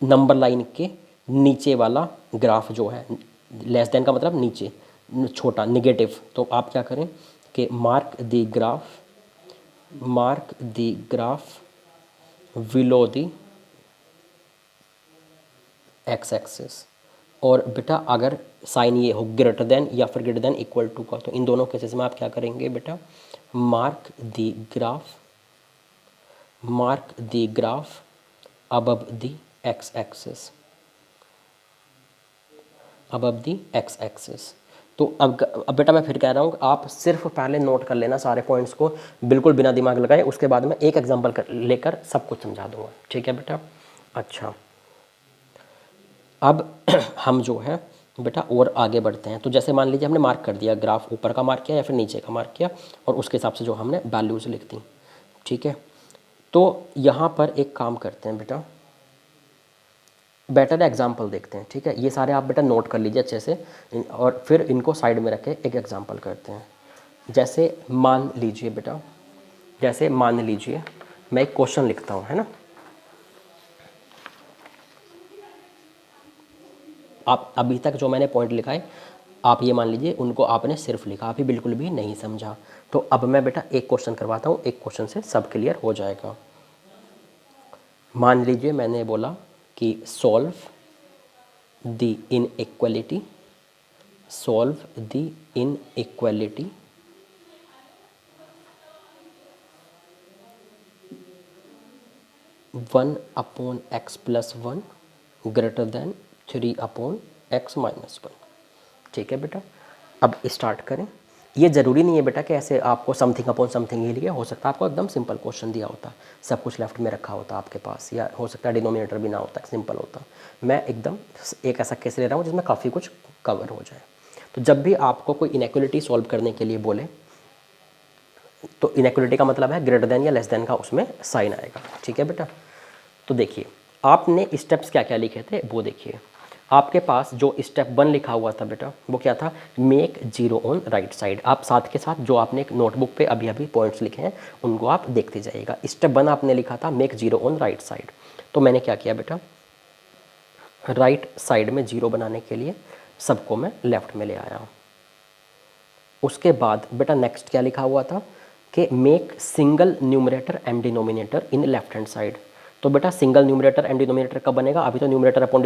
नंबर लाइन के नीचे वाला ग्राफ जो है, लेस देन का मतलब नीचे छोटा नेगेटिव, तो आप क्या करें कि mark the graph below the x axis. और बेटा अगर साइन ये हो ग्रेटर देन या फिर ग्रेटर देन इक्वल टू का, तो इन दोनों केसेस में आप क्या करेंगे बेटा, mark the graph above the x-axis, तो अब बेटा मैं फिर कह रहा हूँ आप सिर्फ पहले नोट कर लेना सारे पॉइंट्स को, बिल्कुल बिना दिमाग लगाए, उसके बाद मैं एक एग्जांपल लेकर सब कुछ समझा दूंगा, ठीक है बेटा। अच्छा अब हम जो है बेटा और आगे बढ़ते हैं, तो जैसे मान लीजिए हमने मार्क कर दिया, ग्राफ ऊपर का मार्क किया या फिर नीचे का मार्क किया, और उसके हिसाब से जो हमने वैल्यूज़ लिख दी, ठीक है। तो यहाँ पर एक काम करते हैं बेटा, बेटर एग्जाम्पल देखते हैं, ठीक है। ये सारे आप बेटा नोट कर लीजिए अच्छे से, और फिर इनको साइड में रख के एक एग्जाम्पल करते हैं। जैसे मान लीजिए बेटा, जैसे मान लीजिए मैं एक क्वेश्चन लिखता हूँ, है ना, आप अभी तक जो मैंने पॉइंट लिखा है आप ये मान लीजिए उनको आपने सिर्फ लिखा, आप ही बिल्कुल भी नहीं समझा। तो अब मैं बेटा एक क्वेश्चन करवाता हूँ, एक क्वेश्चन से सब क्लियर हो जाएगा। मान लीजिए मैंने बोला कि solve the inequality 1/x+1 greater than 3/x-1, ठीक है बेटा। अब स्टार्ट करें। ये ज़रूरी नहीं है बेटा कि ऐसे आपको समथिंग अपॉन समथिंग ही लिया, हो सकता है आपको एकदम सिंपल क्वेश्चन दिया होता, सब कुछ लेफ्ट में रखा होता आपके पास, या हो सकता है डिनोमिनेटर भी ना होता, सिंपल होता। मैं एकदम एक ऐसा केस ले रहा हूँ जिसमें काफ़ी कुछ कवर हो जाए। तो जब भी आपको कोई इनइक्वालिटी सॉल्व करने के लिए बोले, तो इनइक्वालिटी का मतलब है ग्रेटर देन या लेस देन का उसमें साइन आएगा, ठीक है बेटा। तो देखिए आपने स्टेप्स क्या क्या लिखे थे वो देखिए। आपके पास जो स्टेप 1 लिखा हुआ था बेटा वो क्या था, मेक 0 ऑन राइट साइड। आप साथ के साथ जो आपने एक नोटबुक पे अभी अभी पॉइंट्स लिखे हैं उनको आप देखते जाइएगा। स्टेप 1 आपने लिखा था मेक 0 ऑन राइट साइड, तो मैंने क्या किया बेटा, राइट साइड में 0 बनाने के लिए सबको मैं लेफ्ट में ले आया। उसके बाद बेटा नेक्स्ट क्या लिखा हुआ था कि make single numerator and denominator in left hand side. तो बेटा सिंगल न्यूमरेटर एंड डिनोमिनेटर कब बनेगा, अभी तो न्यूमरेटर अपॉन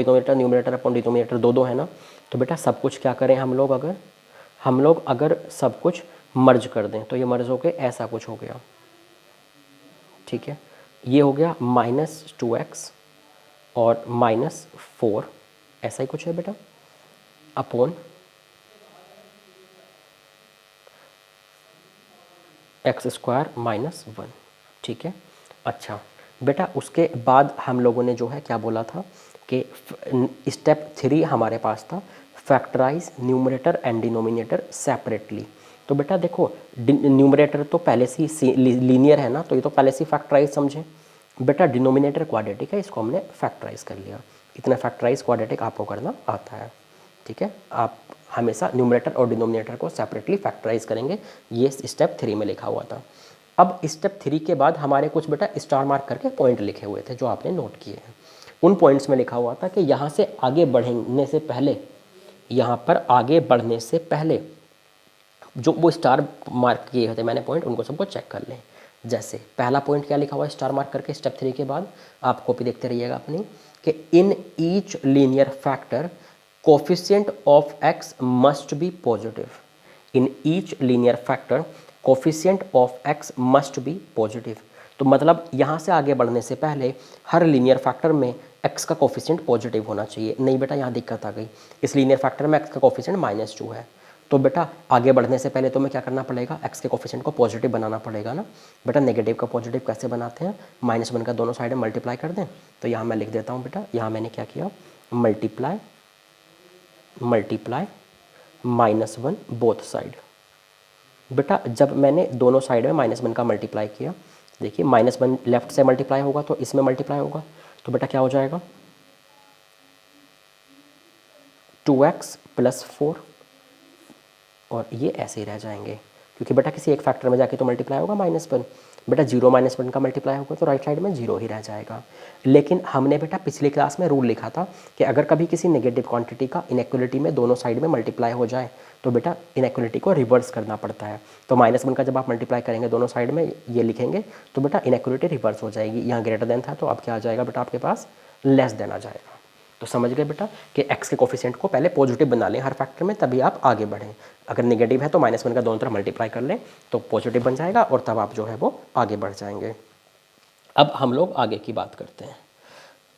डिनोमिनेटर दो है ना। तो बेटा सब कुछ क्या करें हम लोग अगर सब कुछ मर्ज कर दें तो ये मर्ज होके ऐसा कुछ हो गया, ठीक है। ये हो गया -2x और -4 ऐसा ही कुछ है बेटा, अपॉन x² -1, ठीक है। अच्छा बेटा उसके बाद हम लोगों ने जो है क्या बोला था कि स्टेप 3 हमारे पास था factorise numerator and denominator separately. तो बेटा देखो न्यूमरेटर तो पहले से ही लीनियर है ना, तो ये तो पहले से ही फैक्टराइज समझे। बेटा डिनोमिनेटर क्वाड्रेटिक है, इसको हमने फैक्टराइज कर लिया। इतना फैक्टराइज क्वाड्रेटिक आपको करना आता है, ठीक है। आप हमेशा न्यूमरेटर और डिनोमिनेटर को सेपरेटली फैक्टराइज करेंगे, ये स्टेप 3 में लिखा हुआ था। अब स्टेप 3 के बाद हमारे कुछ बेटा स्टार मार्क करके पॉइंट लिखे हुए थे जो आपने नोट किए हैं। उन पॉइंट्स में लिखा हुआ था कि यहाँ से आगे बढ़ने से पहले, यहाँ पर आगे बढ़ने से पहले जो वो स्टार मार्क किए थे मैंने पॉइंट, उनको सबको चेक कर लें। जैसे पहला पॉइंट क्या लिखा हुआ है स्टार मार्क करके स्टेप 3 के बाद, आप कॉपी देखते रहिएगा अपनी, कि in each linear factor coefficient of x must be positive. In each linear factor coefficient of x must be positive. तो मतलब यहाँ से आगे बढ़ने से पहले हर लीनियर फैक्टर में x का कोफिशिएंट पॉजिटिव होना चाहिए। नहीं बेटा यहाँ दिक्कत आ गई, इस लीनियर फैक्टर में x का कोफिशिएंट -2 है। तो बेटा आगे बढ़ने से पहले तुम्हें क्या करना पड़ेगा, x के कोफिशिएंट को पॉजिटिव बनाना पड़ेगा ना। बेटा नेगेटिव का पॉजिटिव कैसे बनाते हैं, -1 का दोनों साइड में मल्टीप्लाई कर दें। तो यहाँ मैं लिख देता हूँ बेटा, यहाँ मैंने क्या किया, मल्टीप्लाई -1 बोथ साइड। बेटा जब मैंने दोनों साइड में -1 का मल्टीप्लाई किया, देखिए -1 लेफ्ट से मल्टीप्लाई होगा तो इसमें मल्टीप्लाई होगा, तो बेटा क्या हो जाएगा 2x + 4, और ये ऐसे ही रह जाएंगे क्योंकि बेटा किसी एक फैक्टर में जाके तो मल्टीप्लाई होगा -1। बेटा 0 -1 का मल्टीप्लाई होगा तो राइट साइड में 0 ही रह जाएगा। लेकिन हमने बेटा पिछली क्लास में रूल लिखा था कि अगर कभी किसी नेगेटिव क्वांटिटी का इनइक्वलिटी में दोनों साइड में मल्टीप्लाई हो जाए तो बेटा इनइक्वलिटी को रिवर्स करना पड़ता है। तो -1 का जब आप मल्टीप्लाई करेंगे दोनों साइड में ये लिखेंगे तो बेटा इनइक्वलिटी रिवर्स हो जाएगी। यहाँ ग्रेटर देन था तो अब क्या आ जाएगा बेटा आपके पास, लेस देन आ जाएगा। तो समझ गए बेटा कि x के कोफिशिएंट को पहले पॉजिटिव बना लें हर फैक्टर में, तभी आप आगे बढ़ें। अगर नेगेटिव है तो -1 का दोनों तरफ मल्टीप्लाई कर लें तो पॉजिटिव बन जाएगा और तब आप जो है वो आगे बढ़ जाएंगे। अब हम लोग आगे की बात करते हैं।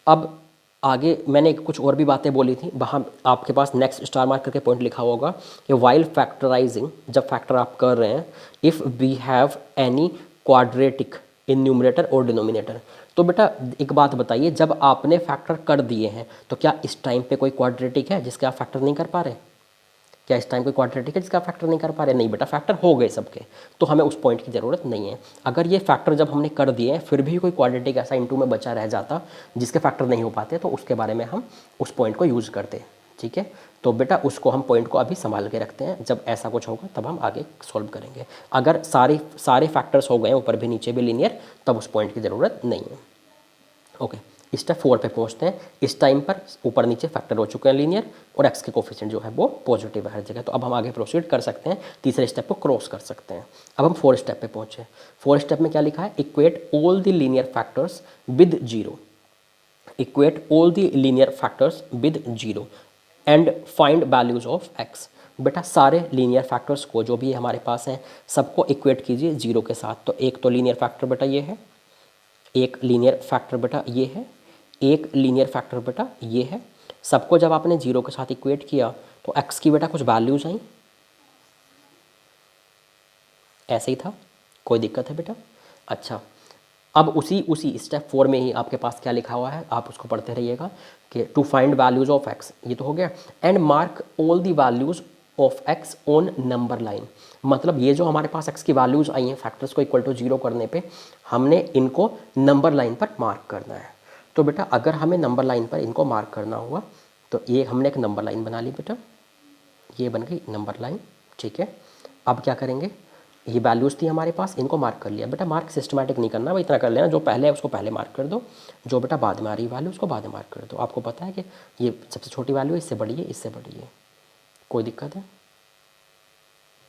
अब आगे मैंने कुछ और भी बातें बोली थी, वहाँ आपके पास नेक्स्ट स्टार मार्क करके पॉइंट लिखा होगा कि वाइल फैक्टराइजिंग, जब फैक्टर आप कर रहे हैं, if we have any quadratic in numerator और डिनोमिनेटर। तो बेटा एक बात बताइए, जब आपने फैक्टर कर दिए हैं तो क्या इस टाइम पे कोई क्वाड्रेटिक है जिसके आप फैक्टर नहीं कर पा रहे? क्या इस टाइम कोई क्वाड्रेटिक है जिसका आप फैक्टर नहीं कर पा रहे? नहीं बेटा, फैक्टर हो गए सबके, तो हमें उस पॉइंट की ज़रूरत नहीं है। अगर ये फैक्टर जब हमने कर दिए हैं फिर भी कोई क्वाड्रेटिक ऐसा इनटू में बचा रह जाता जिसके फैक्टर नहीं हो पाते, तो उसके बारे में हम उस पॉइंट को यूज़ करते, ठीक है। तो बेटा उसको हम पॉइंट को अभी संभाल के रखते हैं, जब ऐसा कुछ होगा तब हम आगे सॉल्व करेंगे। अगर सारे फैक्टर्स हो गए ऊपर भी नीचे भी लीनियर, तब उस पॉइंट की ज़रूरत नहीं है। ओके, स्टेप 4 पे पहुंचते हैं। इस टाइम पर ऊपर नीचे फैक्टर हो चुके हैं लीनियर और x के कोफिशिएंट जो है वो पॉजिटिव है हर जगह। तो अब हम आगे प्रोसीड कर सकते हैं, तीसरे स्टेप को क्रॉस कर सकते हैं। अब हम 4 स्टेप पे पहुंचे। 4 स्टेप में क्या लिखा है, equate all the linear factors with 0, equate all the linear factors with 0 and find values of x। बेटा सारे लीनियर फैक्टर्स को जो भी हमारे पास हैं सबको इक्वेट कीजिए 0 के साथ। तो एक तो लीनियर फैक्टर बेटा ये है, एक लीनियर फैक्टर बेटा ये है, एक लीनियर फैक्टर बेटा ये है। सबको जब आपने 0 के साथ इक्वेट किया तो x की बेटा कुछ वैल्यूज आई, ऐसे ही था, कोई दिक्कत है बेटा? अच्छा, अब उसी स्टेप 4 में ही आपके पास क्या लिखा हुआ है, आप उसको पढ़ते रहिएगा कि to find values of x, ये तो हो गया, and mark all the values of x on number line. मतलब ये जो हमारे पास x की वैल्यूज आई हैं फैक्टर्स को इक्वल टू 0 करने पे, हमने इनको नंबर लाइन पर मार्क करना है। तो बेटा अगर हमें नंबर लाइन पर इनको मार्क करना हुआ तो ये हमने एक नंबर लाइन बना ली बेटा, ये बन गई नंबर लाइन, ठीक है। अब क्या करेंगे, ये वैल्यूज़ थी हमारे पास, इनको मार्क कर लिया बेटा। मार्क सिस्टमैटिक नहीं करना भाई, इतना कर लेना जो पहले है उसको पहले मार्क कर दो, जो बेटा बाद में आ रही वैल्यू उसको बाद में मार्क कर दो। आपको पता है कि ये सबसे छोटी वैल्यू है, इससे बड़ी है, इससे बड़ी है, कोई दिक्कत है।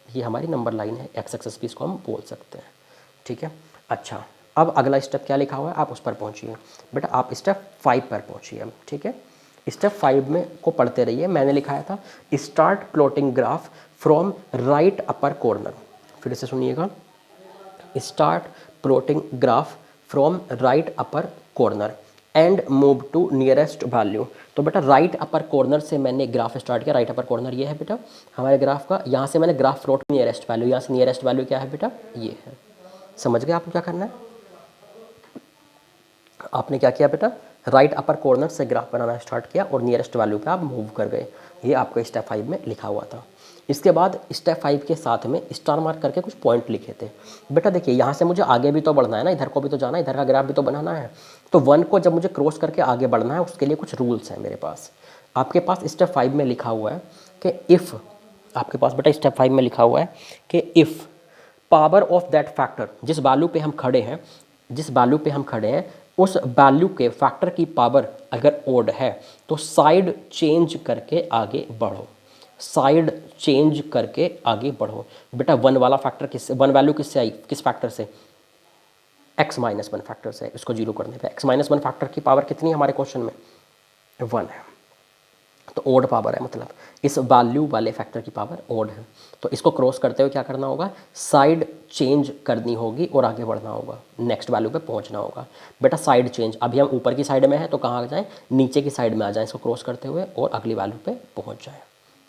ये हमारी नंबर लाइन है, एक्स एक्सेस भी इसको हम बोल सकते हैं, ठीक है। अच्छा, अब अगला स्टेप क्या लिखा हुआ है, आप उस पर पहुंचिए बेटा। आप स्टेप 5 पर पहुंचिए अब, ठीक है। स्टेप 5 में को पढ़ते रहिए। मैंने लिखाया था start plotting graph from right upper corner. फिर से सुनिएगा, start plotting graph from right upper corner and move to nearest value. तो बेटा राइट अपर कॉर्नर से मैंने ग्राफ स्टार्ट किया। राइट अपर कॉर्नर ये है बेटा हमारे ग्राफ का, यहाँ से मैंने ग्राफ प्लॉट नियरेस्ट वैल्यू, यहाँ से नियरेस्ट वैल्यू क्या है बेटा, ये है। समझ गए आपको क्या करना है। आपने क्या किया बेटा, राइट अपर कॉर्नर से ग्राफ बनाना स्टार्ट किया और नियरेस्ट वैल्यू पे आप मूव कर गए। ये आपका स्टेप 5 में लिखा हुआ था। इसके बाद स्टेप 5 के साथ में स्टार मार्क करके कुछ पॉइंट लिखे थे। बेटा देखिए यहाँ से मुझे आगे भी तो बढ़ना है ना, इधर को भी तो जाना है, इधर का ग्राफ भी तो बनाना है। तो 1 को जब मुझे क्रॉस करके आगे बढ़ना है उसके लिए कुछ रूल्स हैं मेरे पास। आपके पास स्टेप 5 में लिखा हुआ है कि इफ़, आपके पास बेटा स्टेप 5 में लिखा हुआ है कि if power of that factor, जिस वैल्यू पे हम खड़े हैं, जिस वैल्यू पे हम खड़े हैं उस वैल्यू के फैक्टर की पावर अगर ओड है तो साइड चेंज करके आगे बढ़ो, साइड चेंज करके आगे बढ़ो। बेटा 1 वाला फैक्टर किससे, 1 वैल्यू किससे आई, किस फैक्टर से, x-1 फैक्टर से। इसको जीरो करने पे x-1 फैक्टर की पावर कितनी है हमारे क्वेश्चन में, 1 है, तो ओड पावर है, मतलब इस वैल्यू वाले फैक्टर की पावर ओड है। तो इसको क्रॉस करते हुए क्या करना होगा, साइड चेंज करनी होगी और आगे बढ़ना होगा, नेक्स्ट वैल्यू पे पहुंचना होगा। बेटा साइड चेंज, अभी हम ऊपर की साइड में हैं तो कहाँ आ जाएं, नीचे की साइड में आ जाएं, इसको क्रॉस करते हुए और अगली वैल्यू पे पहुंच जाएं,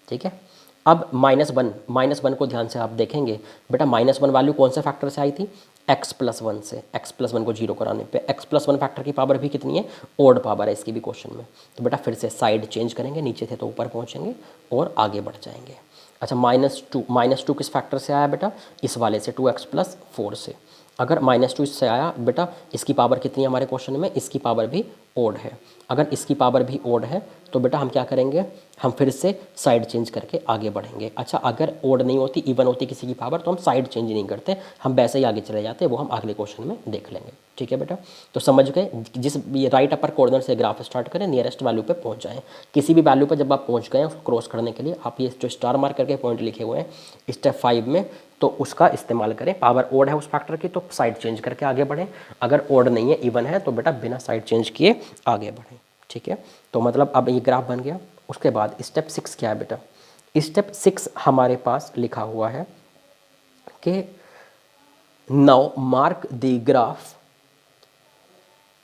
ठीक है। अब -1 को ध्यान से आप देखेंगे बेटा, -1 वैल्यू कौन से फैक्टर से आई थी, x+1 से। x+1 को जीरो कराने पे x+1 फैक्टर की पावर भी कितनी है, ओड पावर है इसकी भी क्वेश्चन में। तो बेटा फिर से साइड चेंज करेंगे, नीचे थे तो ऊपर पहुंचेंगे और आगे बढ़ जाएंगे। अच्छा -2 किस फैक्टर से आया बेटा, इस वाले से, 2x+4 से। अगर -2 इससे आया बेटा, इसकी पावर कितनी है हमारे क्वेश्चन में, इसकी पावर भी ओड है। अगर इसकी पावर भी ओड है तो बेटा हम क्या करेंगे, हम फिर से साइड चेंज करके आगे बढ़ेंगे। अच्छा अगर ओड नहीं होती, इवन होती किसी की पावर, तो हम साइड चेंज नहीं करते, हम वैसे ही आगे चले जाते, वो हम अगले क्वेश्चन में देख लेंगे, ठीक है बेटा। तो समझ गए, जिस ये राइट अपर कॉर्नर से ग्राफ स्टार्ट करें, नियरेस्ट वैल्यू पे पहुंच जाएं। किसी भी वैल्यू पर जब आप पहुंच गए उसको क्रॉस करने के लिए आप ये जो स्टार मार्क करके पॉइंट लिखे हुए हैं स्टेप 5 में, तो उसका इस्तेमाल करें। पावर ओड है उस फैक्टर की तो साइड चेंज करके आगे बढ़ें, अगर ओड नहीं है, इवन है, तो बेटा बिना साइड चेंज किए आगे बढ़ें, ठीक है। तो मतलब अब ये ग्राफ बन गया। उसके बाद स्टेप 6 क्या है बेटा, स्टेप 6 हमारे पास लिखा हुआ है कि now mark the graph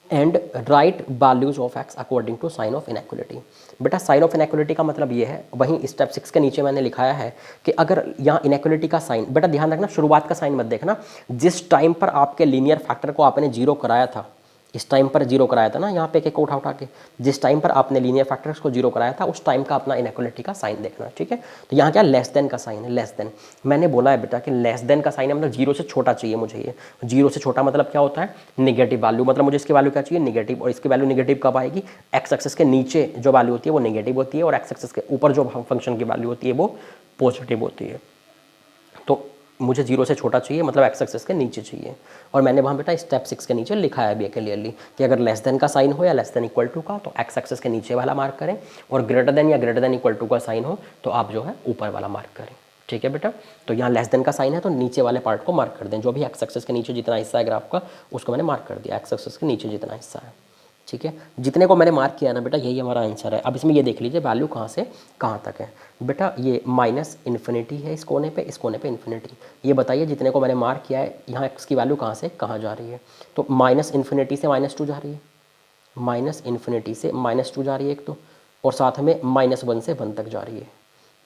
and write values of x according to sign of inequality. बेटा साइन ऑफ इनइक्वालिटी का मतलब ये है, वहीं स्टेप 6 के नीचे मैंने लिखाया है कि अगर यहाँ इनइक्वालिटी का साइन, बेटा ध्यान रखना शुरुआत का साइन मत देखना, जिस टाइम पर आपके लीनियर फैक्टर को आपने जीरो कराया था, इस टाइम पर जीरो कराया था ना, यहाँ पे एक उठा के, जिस टाइम पर आपने लीनियर फैक्टर्स को जीरो कराया था उस टाइम का अपना इनइक्वालिटी का साइन देखना, ठीक है। तो यहाँ क्या लेस देन का साइन है, लेस देन। मैंने बोला है बेटा कि लेस देन का साइन है, मतलब जीरो से छोटा चाहिए मुझे। ये जीरो से छोटा मतलब क्या होता है, निगेटिव वैल्यू, मतलब मुझे इसकी वैल्यू क्या चाहिए, निगेटिव। और इसकी वैल्यू निगेटिव कब आएगी, एक्स एक्सिस के नीचे जो वैल्यू होती है वो निगेटिव होती है और एक्स एक्सिस के ऊपर जो फंक्शन की वैल्यू होती है वो पॉजिटिव होती है। तो मुझे जीरो से छोटा चाहिए, मतलब एक्स एक्सिस के नीचे चाहिए। और मैंने वहाँ बेटा स्टेप 6 के नीचे लिखा है अभी क्लियरली कि अगर लेस देन का साइन हो या लेस देन इक्वल टू का तो एक्स एक्सिस के नीचे वाला मार्क करें, और ग्रेटर देन या ग्रेटर देन इक्वल टू का साइन हो तो आप जो है ऊपर वाला मार्क करें, ठीक है बेटा। तो यहाँ लेस देन का साइन है तो नीचे वाले पार्ट को मार्क कर दें, जो भी एक्स एक्सिस के नीचे जितना हिस्सा है ग्राफ का उसको मैंने मार्क कर दिया, एक्स एक्सिस के नीचे जितना हिस्सा है, ठीक है। जितने को मैंने मार्क किया ना बेटा यही हमारा आंसर है। अब इसमें ये देख लीजिए वैल्यू कहाँ से कहाँ तक है बेटा, ये -इन्फिनिटी है इस कोने पे इन्फिनिटी। ये बताइए जितने को मैंने मार्क किया है यहाँ एक्स की वैल्यू कहाँ से कहाँ जा रही है, तो -इन्फिनिटी से -2 जा रही है, -इन्फिनिटी से -2 जा रही है एक तो, और साथ में -1 से 1 तक जा रही है।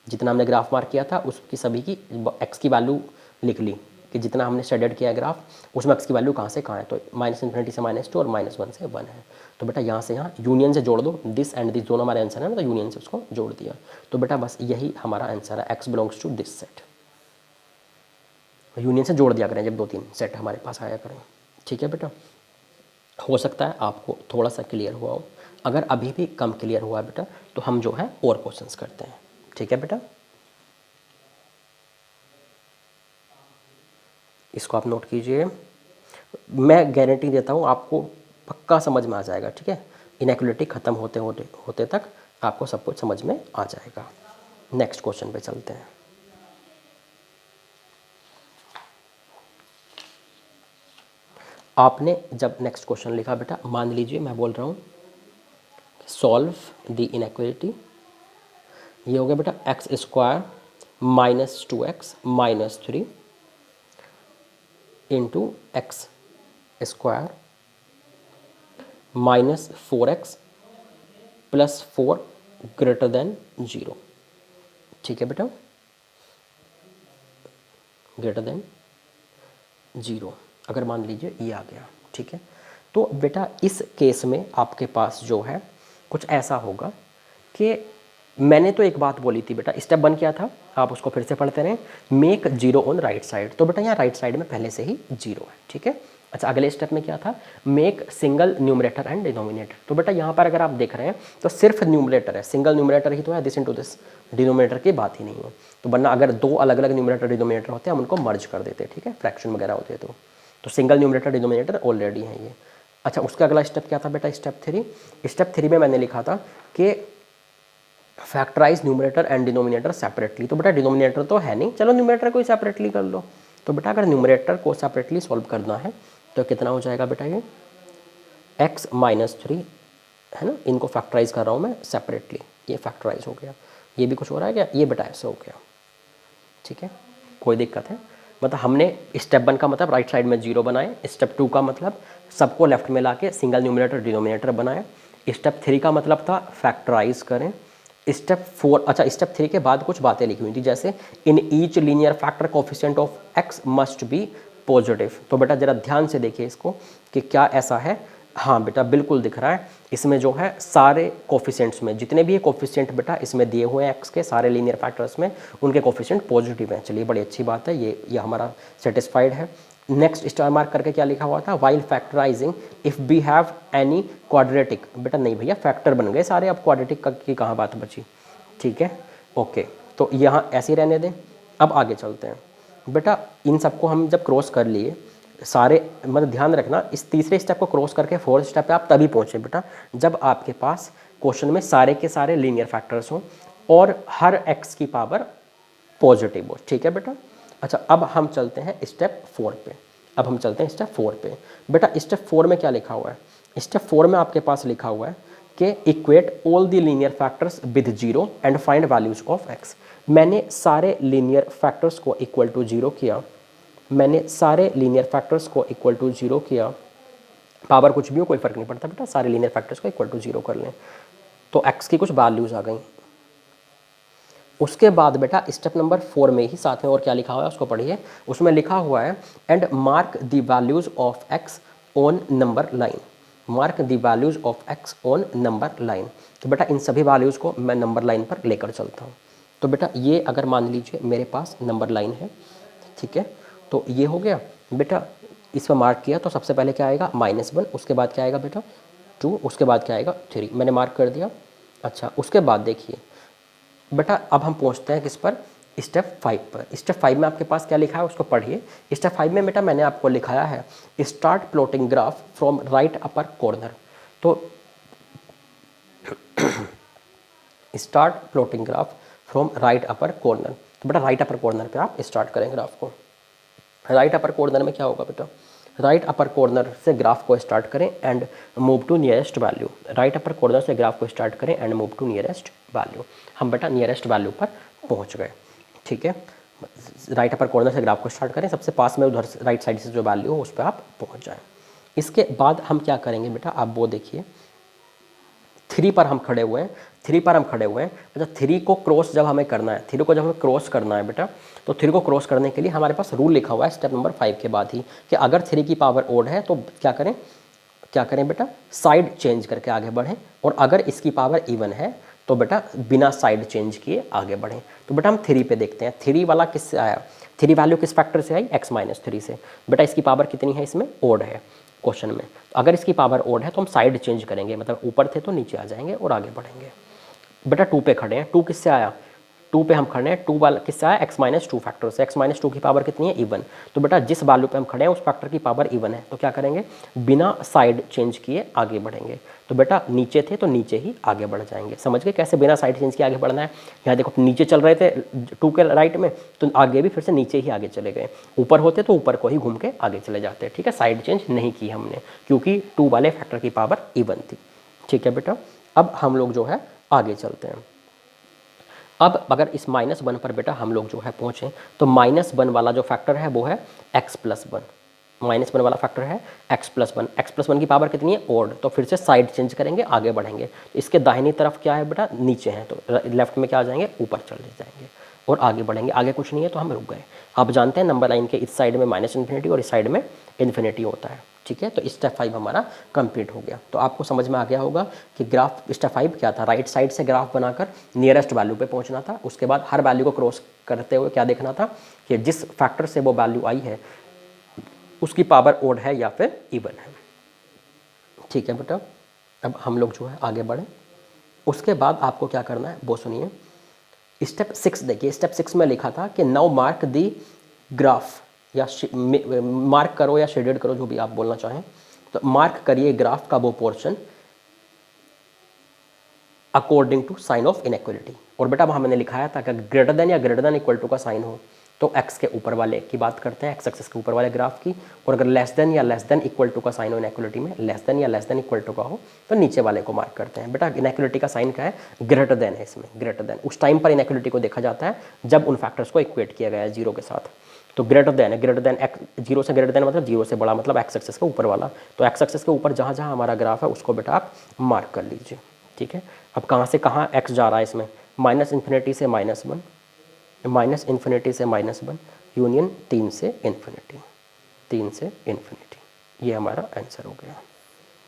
जितना हमने ग्राफ मार्क किया था उसकी सभी की एक्स की वैल्यू लिख ली कि जितना हमने शेडेड किया ग्राफ उसमें एक्स की वैल्यू कहाँ से कहाँ है, तो -इन्फिनिटी से -2 और -1 से 1 है। तो बेटा यहाँ से यहाँ यूनियन से जोड़ दो, दिस एंड दिस दोनों हमारे आंसर है ना, तो यूनियन से उसको जोड़ दिया। तो बेटा बस यही हमारा आंसर है, x belongs to this set. Union से जोड़ दिया करें जब 2-3 सेट हमारे पास आया करें, ठीक है बेटा। हो सकता है आपको थोड़ा सा क्लियर हुआ हो। अगर अभी भी कम क्लियर हुआ बेटा तो हम जो है और क्वेश्चंस करते हैं, ठीक है बेटा। इसको आप नोट कीजिए, मैं गारंटी देता हूँ आपको पक्का समझ में आ जाएगा, ठीक है। इनइक्वालिटी ख़त्म होते होते होते तक आपको सब कुछ समझ में आ जाएगा। नेक्स्ट क्वेश्चन पे चलते हैं। आपने जब नेक्स्ट क्वेश्चन लिखा बेटा, मान लीजिए मैं बोल रहा हूँ सॉल्व द इनइक्वालिटी, ये हो गया बेटा x square minus 2x minus 3 into x square minus 4x plus 4 greater than 0, ठीक है बेटा, ग्रेटर देन 0 अगर मान लीजिए ये आ गया, ठीक है। तो बेटा इस केस में आपके पास जो है कुछ ऐसा होगा कि मैंने तो एक बात बोली थी बेटा, स्टेप 1 क्या था, आप उसको फिर से पढ़ते रहें, मेक 0 ऑन राइट साइड। तो बेटा यहाँ राइट साइड में पहले से ही 0 है, ठीक है। अच्छा, अगले स्टेप में क्या था, make single numerator and denominator. तो बेटा यहाँ पर अगर आप देख रहे हैं तो सिर्फ न्यूमरेटर है, सिंगल न्यूमरेटर ही तो है, दिस इनटू दिस, डिनोमिनेटर की बात ही नहीं है। तो वरना अगर दो अलग अलग न्यूमरेटर डिनोमिनेटर होते हैं हम उनको मर्ज कर देते, ठीक है, फ्रैक्शन वगैरह होते तो सिंगल न्यूमरेटर डिनोमिनेटर ऑलरेडी है ये। अच्छा, उसका अगला स्टेप क्या था बेटा, स्टेप 3। स्टेप 3 में मैंने लिखा था कि factorise numerator and denominator separately. तो बेटा डिनोमिनेटर तो है नहीं, चलो न्यूमरेटर को ही सेपरेटली कर लो। तो बेटा अगर न्यूमरेटर को सेपरेटली सॉल्व करना है तो कितना हो जाएगा बेटा, ये x माइनस 3 है ना, इनको फैक्टराइज कर रहा हूँ मैं सेपरेटली, ये फैक्टराइज हो गया। ये भी कुछ हो रहा है क्या, ये बेटा ऐसे हो गया, ठीक है, कोई दिक्कत है। मतलब हमने स्टेप 1 का मतलब राइट साइड में 0 बनाए, स्टेप 2 का मतलब सबको लेफ्ट में लाके सिंगल न्यूमरेटर डिनोमिनेटर बनाए, स्टेप 3 का मतलब था फैक्टराइज करें, स्टेप 4, अच्छा स्टेप 3 के बाद कुछ बातें लिखी हुई थी जैसे in each linear factor coefficient of x must be positive. तो बेटा जरा ध्यान से देखिए इसको कि क्या ऐसा है, हाँ बेटा बिल्कुल दिख रहा है, इसमें जो है सारे कोफिशिएंट्स में जितने भी ये कोफिशिएंट बेटा इसमें दिए हुए हैं x के सारे लीनियर फैक्टर्स में उनके कोफिशिएंट पॉजिटिव हैं। चलिए बड़ी अच्छी बात है, ये हमारा सेटिस्फाइड है। नेक्स्ट स्टार मार्क करके क्या लिखा हुआ था, while factorising if we have any quadratic. बेटा नहीं भैया, फैक्टर बन गए सारे, अब क्वाड्रेटिक की कहाँ बात बची, ठीक है, ओके। तो यहाँ ऐसे ही रहने दें, अब आगे चलते हैं बेटा। इन सबको हम जब क्रॉस कर लिए सारे, मतलब ध्यान रखना इस तीसरे स्टेप को क्रॉस करके फोर्थ स्टेप पे आप तभी पहुँचे बेटा जब आपके पास क्वेश्चन में सारे के सारे लीनियर फैक्टर्स हों और हर x की पावर पॉजिटिव हो, ठीक है बेटा। अच्छा, अब हम चलते हैं स्टेप 4 पे, अब हम चलते हैं स्टेप 4 पे। बेटा स्टेप 4 में क्या लिखा हुआ है, स्टेप 4 में आपके पास लिखा हुआ है कि equate all the linear factors with 0 and find values of x। मैंने सारे लीनियर फैक्टर्स को इक्वल टू 0 किया, मैंने सारे लीनियर फैक्टर्स को इक्वल टू 0 किया, पावर कुछ भी हो कोई फर्क नहीं पड़ता बेटा, सारे लीनियर फैक्टर्स को इक्वल टू 0 कर लें तो x की कुछ वैल्यूज आ गई। उसके बाद बेटा स्टेप नंबर 4 में ही साथ में और क्या लिखा हुआ है उसको पढ़िए, उसमें लिखा हुआ है and mark the values of x on number line, mark the values of x on number line. तो बेटा इन सभी वैल्यूज़ को मैं नंबर लाइन पर लेकर चलता हूँ। तो बेटा ये अगर मान लीजिए मेरे पास नंबर लाइन है, ठीक है, तो ये हो गया बेटा, इस पर मार्क किया तो सबसे पहले क्या आएगा -1, उसके बाद क्या आएगा बेटा 2, उसके बाद क्या आएगा 3, मैंने मार्क कर दिया। अच्छा, उसके बाद देखिए बेटा अब हम पहुंचते हैं किस पर, स्टेप 5 पर। स्टेप 5 में आपके पास क्या लिखा है उसको पढ़िए। स्टेप 5 में बेटा मैंने आपको लिखाया है start plotting graph from right upper corner. तो start plotting graph from right upper corner. तो बेटा राइट अपर कॉर्नर पे आप स्टार्ट करें ग्राफ को। राइट अपर कॉर्नर में क्या होगा बेटा, राइट अपर कॉर्नर से ग्राफ को स्टार्ट करें and move to nearest value. Right upper corner से ग्राफ को स्टार्ट करें and move to nearest value. हम बेटा नियरेस्ट वैल्यू पर पहुंच गए, ठीक है। राइट अपर कॉर्नर से ग्राफ को स्टार्ट करें, सबसे पास में उधर राइट साइड से जो वैल्यू हो उस पर आप पहुंच जाएं। इसके बाद हम क्या करेंगे बेटा, आप वो देखिए 3 पर हम खड़े हुए हैं, 3 पर हम खड़े हुए हैं। अच्छा 3 को क्रॉस जब हमें करना है, 3 को जब हमें क्रॉस करना है बेटा, तो 3 को क्रॉस करने के लिए हमारे पास रूल लिखा हुआ है स्टेप नंबर 5 के बाद ही कि अगर 3 की पावर ओड है तो क्या करें, क्या करें बेटा, साइड चेंज करके आगे बढ़ें, और अगर इसकी पावर इवन है तो बेटा बिना साइड चेंज किए आगे बढ़ें। तो बेटा हम 3 पे देखते हैं, 3 वाला किससे आया, 3 वैल्यू किस फैक्टर से आई, x - 3 से। बेटा इसकी पावर कितनी है, इसमें ओड है, क्वेश्चन में। तो अगर इसकी पावर ओड है तो हम साइड चेंज करेंगे, मतलब ऊपर थे तो नीचे आ जाएंगे और आगे बढ़ेंगे। बेटा 2 पे खड़े हैं, 2 किससे आया, 2 पे हम खड़े हैं, 2 वाला किससे आया, x-2 फैक्टर से। x-2 की पावर कितनी है, इवन। तो बेटा जिस वैल्यू पे हम खड़े हैं उस फैक्टर की पावर इवन है, तो क्या करेंगे, बिना साइड चेंज किए आगे बढ़ेंगे। तो बेटा नीचे थे तो नीचे ही आगे बढ़ जाएंगे। समझ गए कैसे बिना साइड चेंज किए आगे बढ़ना है। यहाँ देखो नीचे चल रहे थे 2 के राइट में, तो आगे भी फिर से नीचे ही आगे चले गए। ऊपर होते तो ऊपर को ही घूम के आगे चले जाते। ठीक है, साइड चेंज नहीं की हमने, क्योंकि 2 वाले फैक्टर की पावर इवन थी। ठीक है बेटा, अब हम लोग जो है आगे चलते हैं। अब अगर इस -1 पर बेटा हम लोग जो है पहुँचें, तो -1 वाला जो फैक्टर है वो है x+1। -1 वाला फैक्टर है x+1। x+1 की पावर कितनी है, ओड। तो फिर से साइड चेंज करेंगे, आगे बढ़ेंगे। इसके दाहिनी तरफ क्या है बेटा, नीचे है, तो लेफ्ट में क्या आ जाएंगे, ऊपर चले जाएंगे और आगे बढ़ेंगे। आगे कुछ नहीं है तो हम रुक गए। आप जानते हैं नंबर लाइन के इस साइड में -∞ और इस साइड में इन्फिनिटी होता है। ठीक है, तो स्टेप 5 हमारा कंप्लीट हो गया। तो आपको समझ में आ गया होगा कि ग्राफ स्टेप 5 क्या था, राइट साइड से ग्राफ बनाकर नियरेस्ट वैल्यू पे पहुंचना था। उसके बाद हर वैल्यू को क्रॉस करते हुए क्या देखना था कि जिस फैक्टर से वो वैल्यू आई है उसकी पावर ओड है या फिर इवन है। ठीक है बेटा, अब हम लोग जो है आगे बढ़े। उसके बाद आपको क्या करना है वो सुनिए। स्टेप 6 देखिए, स्टेप 6 में लिखा था कि नाउ मार्क दी ग्राफ, या मार्क करो या शेडेड करो, जो भी आप बोलना चाहें। तो मार्क करिए ग्राफ का वो portion according to sign of inequality. और बेटा वहाँ मैंने लिखाया था कि ग्रेटर देन या ग्रेटर देन इक्वल टू का साइन हो तो एक्स के ऊपर वाले की बात करते हैं, एक्स एक्सिस के ऊपर वाले ग्राफ की। और अगर लेस देन या लेस देन इक्वल टू का साइन हो इनइक्वालिटी में, लेस देन या लेस देन इक्वल टू का हो तो नीचे वाले को मार्क करते हैं। बेटा इनइक्वालिटी का साइन क्या है, ग्रेटर देन है इसमें, ग्रेटर देन। उस टाइम पर इनइक्वालिटी को देखा जाता है जब उन फैक्टर्स को इक्वेट किया गया है जीरो के साथ। तो ग्रेटर देन है, ग्रेटर देन एक्स, जीरो से ग्रेटर देन मतलब जीरो से बड़ा, मतलब एक्स एक्सिस के ऊपर वाला। तो एक्स एक्सिस के ऊपर जहाँ जहाँ हमारा ग्राफ है उसको बेटा आप मार्क कर लीजिए। ठीक है, अब कहाँ से कहाँ एक्स जा रहा है इसमें, -∞ से -1, -∞ से -1, यूनियन 3 से इन्फिनिटी, 3 से इन्फिनिटी। ये हमारा आंसर हो गया।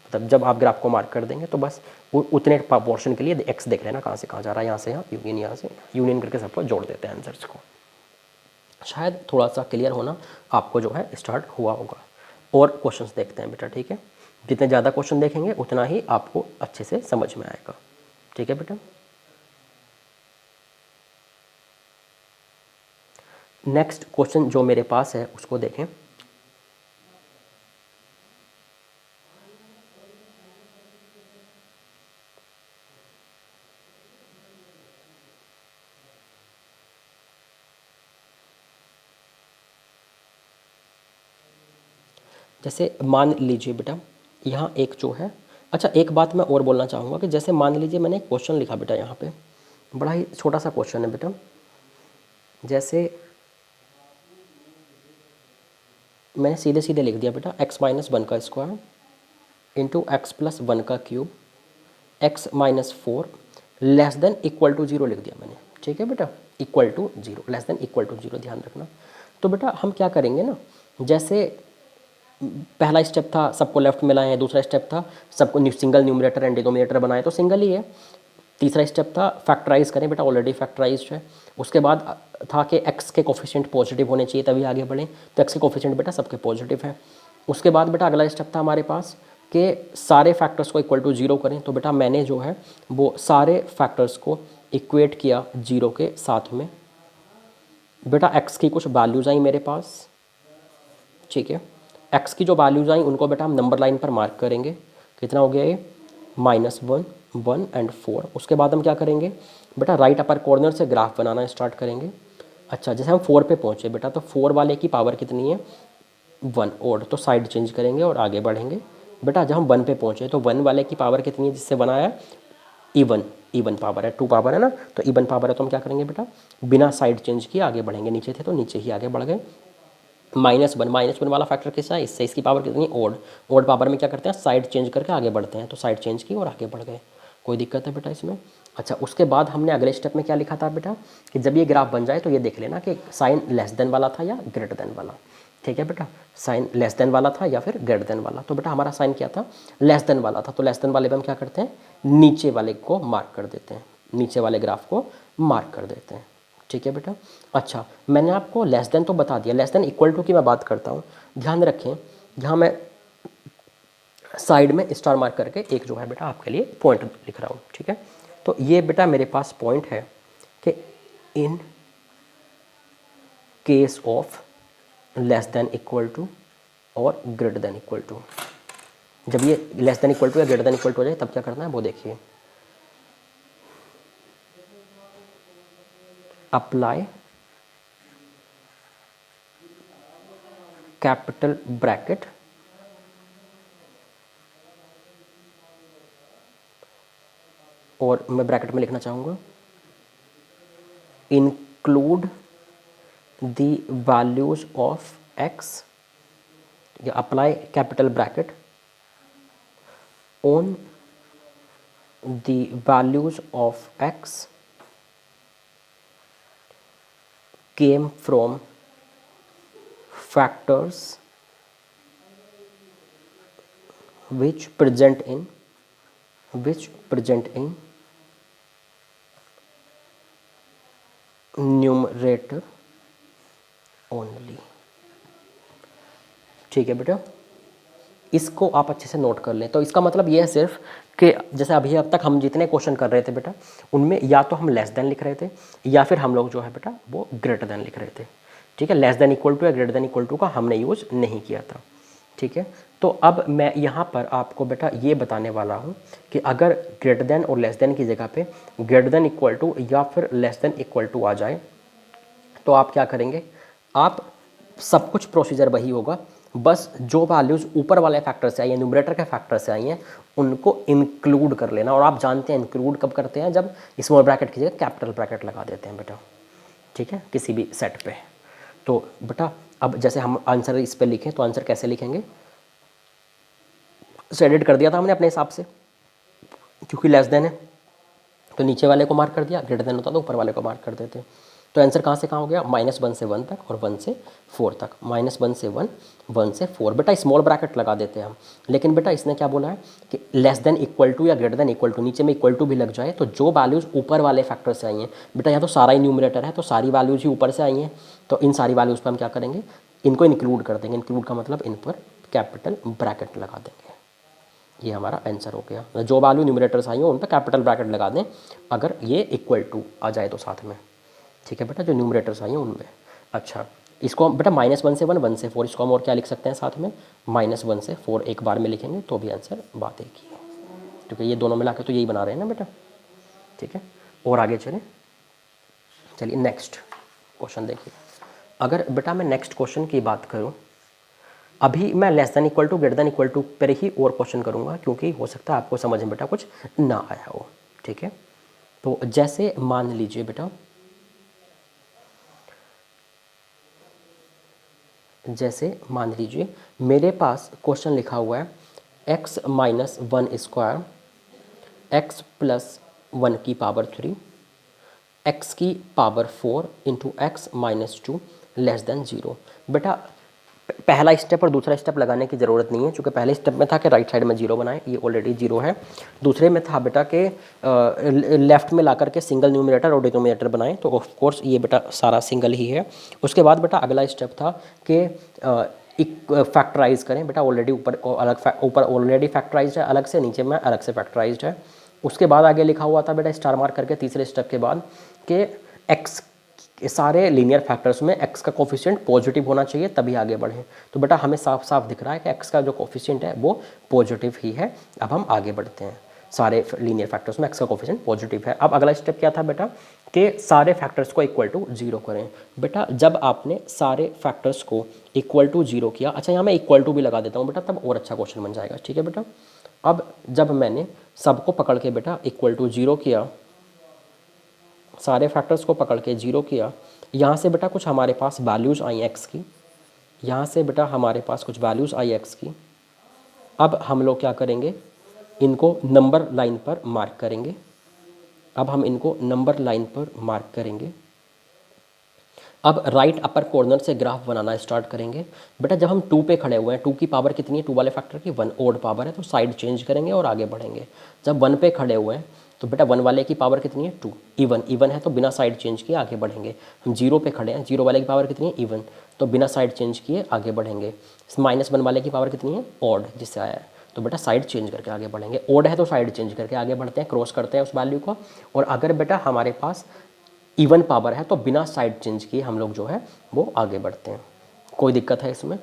मतलब जब आप ग्राफ को मार्क कर देंगे तो बस उतने पोर्शन के लिए एक्स देख लेना कहाँ से कहाँ जा रहा है, यहाँ से यहाँ, यूनियन यहाँ से यूनियन करके सबको जोड़ देते हैं आंसर्स को। शायद थोड़ा सा क्लियर होना आपको जो है स्टार्ट हुआ होगा। और क्वेश्चंस देखते हैं बेटा। ठीक है, जितने ज़्यादा क्वेश्चन देखेंगे उतना ही आपको अच्छे से समझ में आएगा। ठीक है बेटा, नेक्स्ट क्वेश्चन जो मेरे पास है उसको देखें। जैसे मान लीजिए बेटा यहाँ एक जो है, अच्छा एक बात मैं और बोलना चाहूँगा कि जैसे मान लीजिए मैंने एक क्वेश्चन लिखा बेटा, यहाँ पे बड़ा ही छोटा सा क्वेश्चन है बेटा। जैसे मैंने सीधे सीधे लिख दिया बेटा x-1 का स्क्वायर इंटू x+1 का cube x-4 less than equal to 0 लिख दिया मैंने। ठीक है बेटा, equal to 0, less than equal to 0, ध्यान रखना। तो बेटा हम क्या करेंगे ना, जैसे पहला स्टेप था सबको लेफ्ट में लाएं, दूसरा स्टेप था सबको सिंगल न्यूमरेटर एंड डिनोमिनेटर बनाए तो सिंगल ही है। तीसरा स्टेप था फैक्टराइज करें, बेटा ऑलरेडी फैक्टराइज्ड है। उसके बाद था कि एक्स के कोफिशिएंट पॉजिटिव होने चाहिए तभी आगे बढ़ें, तो एक्स के कोफिशिएंट बेटा सबके पॉजिटिव है। उसके बाद बेटा अगला स्टेप था हमारे पास कि सारे फैक्टर्स को इक्वल टू 0 करें। तो बेटा मैंने जो है वो सारे फैक्टर्स को इक्वेट किया 0 के साथ में। बेटा एक्स की कुछ वैल्यूज़ आई मेरे पास। ठीक है, एक्स की जो वैल्यूज़ आई उनको बेटा हम नंबर लाइन पर मार्क करेंगे। कितना हो गया ये, -1, 1 एंड 4। उसके बाद हम क्या करेंगे बेटा, राइट अपर कॉर्नर से ग्राफ बनाना स्टार्ट करेंगे। अच्छा, जैसे हम 4 पे पहुँचे बेटा, तो 4 वाले की पावर कितनी है, 1 ओड, तो साइड चेंज करेंगे और आगे बढ़ेंगे। बेटा जब हम 1 पे पहुँचे तो 1 वाले की पावर कितनी है जिससे बनाया है, इवन पावर है, 2 पावर है ना, तो इवन पावर है तो हम क्या करेंगे बेटा, बिना साइड चेंज किए आगे बढ़ेंगे। नीचे थे तो नीचे ही आगे बढ़ गए। -1 वाला फैक्टर किसका है, इससे इसकी पावर कितनी, ओड पावर में क्या करते हैं, साइड चेंज करके आगे बढ़ते हैं। तो साइड चेंज की और आगे बढ़ गए, कोई दिक्कत है बेटा इसमें। अच्छा, उसके बाद हमने अगले स्टेप में क्या लिखा था बेटा कि जब ये ग्राफ बन जाए तो ये देख लेना कि साइन लेस देन वाला था या ग्रेटर देन वाला। ठीक है बेटा, साइन लेस देन वाला था या फिर ग्रेटर देन वाला। तो बेटा हमारा साइन क्या था, लेस देन वाला था। तो लेस देन वाले पे हम क्या करते हैं, नीचे वाले को मार्क कर देते हैं, नीचे वाले ग्राफ को मार्क कर देते हैं। ठीक है बेटा, अच्छा मैंने आपको लेस देन तो बता दिया, लेस देन इक्वल टू की मैं बात करता हूँ। ध्यान रखें, यहाँ मैं साइड में स्टार मार्क करके एक जो है बेटा आपके लिए पॉइंट लिख रहा हूँ, ठीक है। तो ये बेटा मेरे पास पॉइंट है कि in case of less than equal to और ग्रेटर देन इक्वल टू, जब ये लेस देन इक्वल टू या ग्रेटर देन इक्वल टू हो जाए तब क्या करना है वो देखिए। अप्लाई कैपिटल ब्रैकेट और मैं ब्रैकेट में लिखना चाहूँगा include the values of X, या apply capital bracket on the values of X came from factors which present in numerator only। ठीक है बेटा, इसको आप अच्छे से नोट कर लें। तो इसका मतलब ये है सिर्फ कि जैसे अभी अब तक हम जितने क्वेश्चन कर रहे थे बेटा, उनमें या तो हम लेस देन लिख रहे थे या फिर हम लोग जो है बेटा वो ग्रेटर देन लिख रहे थे, ठीक है। लेस देन इक्वल टू या ग्रेटर देन इक्वल टू का हमने यूज़ नहीं किया था, ठीक है। तो अब मैं यहाँ पर आपको बेटा ये बताने वाला हूँ कि अगर ग्रेटर देन और लेस देन की जगह पे ग्रेटर देन इक्वल टू या फिर लेस देन इक्वल टू आ जाए तो आप क्या करेंगे, आप सब कुछ प्रोसीजर वही होगा, बस जो वैल्यूज़ ऊपर वाले फैक्टर से आई हैं, न्यूमरेटर के फैक्टर से आई हैं, उनको इंक्लूड कर लेना। और आप जानते हैं इंक्लूड कब करते हैं, जब स्मॉल ब्रैकेट की जगह कैपिटल ब्रैकेट लगा देते हैं बेटा, ठीक है, किसी भी सेट पे। तो बेटा अब जैसे हम आंसर इस पर लिखें तो आंसर कैसे लिखेंगे, एडिट कर दिया था हमने अपने हिसाब से, क्योंकि लेस देन है तो नीचे वाले को मार्क कर दिया, ग्रेटर देन होता तो ऊपर वाले को मार्क कर देते। तो आंसर कहाँ से कहाँ हो गया, -1 से 1 तक और 1 से 4 तक, -1 से 1, 1 से 4। बेटा स्मॉल ब्रैकेट लगा देते हैं हम, लेकिन बेटा इसने क्या बोला है कि लेस देन इक्वल टू या ग्रेटर देन इक्वल टू, नीचे में इक्वल टू भी लग जाए तो जो वैल्यूज़ ऊपर वाले फैक्टर से आई हैं, बेटा यहाँ तो सारा ही न्यूमरेटर है तो सारी वैल्यूज़ ही ऊपर से आई हैं, तो इन सारी वैल्यूज़ पर हम क्या करेंगे, इनको इंक्लूड कर देंगे। इंक्लूड का मतलब इन पर कैपिटल ब्रैकेट लगा देंगे। ये हमारा आंसर हो गया, जो वैल्यू न्यूमरेटर्स आई हो उन पर कैपिटल ब्रैकेट लगा दें अगर ये इक्वल टू आ जाए तो साथ में, ठीक है बेटा, जो न्यूमरेटर्स आई हैं उनमें। अच्छा, इसको बेटा -1 से 1, 1 से 4, इसको हम और क्या लिख सकते हैं साथ में, -1 से 4 एक बार में लिखेंगे तो भी आंसर बात एक ही है, क्योंकि ये दोनों मिला के तो यही बना रहे हैं ना बेटा, ठीक है। और आगे चलिए नेक्स्ट क्वेश्चन देखिए। अगर बेटा मैं नेक्स्ट क्वेश्चन की बात करूँ, अभी मैं less than equal to greater than equal to पर ही और क्वेश्चन करूँगा, क्योंकि हो सकता है आपको समझ में बेटा कुछ ना आया हो, ठीक है। तो जैसे मान लीजिए बेटा, जैसे मान लीजिए मेरे पास क्वेश्चन लिखा हुआ है x - 1 स्क्वायर x + 1 की पावर 3 x की power 4 into x - 2 less than 0। बेटा पहला स्टेप और दूसरा स्टेप लगाने की ज़रूरत नहीं है, क्योंकि पहले स्टेप में था कि राइट साइड में 0 बनाएं, ये ऑलरेडी 0 है। दूसरे में था बेटा कि लेफ्ट में ला करके सिंगल न्यूमरेटर और डिनोमिनेटर बनाएं, तो ऑफ कोर्स ये बेटा सारा सिंगल ही है। उसके बाद बेटा अगला स्टेप था कि फैक्टराइज करें। बेटा ऑलरेडी ऊपर ऑलरेडी फैक्टराइज है अलग से, नीचे में अलग से फैक्टराइज है। उसके बाद आगे लिखा हुआ था बेटा स्टार मार्क करके तीसरे स्टेप के बाद कि x सारे लीनियर फैक्टर्स में x का कोफिशिएंट पॉजिटिव होना चाहिए तभी आगे बढ़ें। तो बेटा हमें साफ साफ दिख रहा है कि x का जो कोफिशिएंट है वो पॉजिटिव ही है। अब हम आगे बढ़ते हैं, सारे लीनियर फैक्टर्स में x का कोफिशिएंट पॉजिटिव है। अब अगला स्टेप क्या था बेटा कि सारे फैक्टर्स को इक्वल टू 0 करें। बेटा जब आपने सारे फैक्टर्स को इक्वल टू 0 किया, अच्छा यहाँ मैं इक्वल टू भी लगा देता हूँ बेटा, तब और अच्छा क्वेश्चन बन जाएगा, ठीक है बेटा। अब जब मैंने सबको पकड़ के बेटा इक्वल टू 0 किया, सारे फैक्टर्स को पकड़ के 0 किया, यहाँ से बेटा कुछ हमारे पास वैल्यूज़ आई x की, यहाँ से बेटा हमारे पास कुछ वैल्यूज़ आई x की। अब हम लोग क्या करेंगे, इनको नंबर लाइन पर मार्क करेंगे। अब हम इनको नंबर लाइन पर मार्क करेंगे। अब राइट अपर कॉर्नर से ग्राफ बनाना स्टार्ट करेंगे। बेटा जब हम 2 पे खड़े हुए हैं, 2 की पावर कितनी है, 2 वाले फैक्टर की 1 ओड पावर है, तो साइड चेंज करेंगे और आगे बढ़ेंगे। जब 1 पे खड़े हुए हैं तो बेटा 1 वाले की पावर कितनी है 2, इवन है तो बिना साइड चेंज किए आगे बढ़ेंगे। हम 0 पे खड़े हैं, 0 वाले की पावर कितनी है इवन, तो बिना साइड चेंज किए आगे बढ़ेंगे। -1 वाले की पावर कितनी है ऑड, जिससे आया है, तो बेटा साइड चेंज करके आगे बढ़ेंगे। ओड है तो साइड चेंज करके आगे बढ़ते हैं, क्रॉस करते हैं उस वैल्यू को। और अगर बेटा हमारे पास इवन पावर है तो बिना साइड चेंज किए हम लोग जो है वो आगे बढ़ते हैं। कोई दिक्कत है इसमें?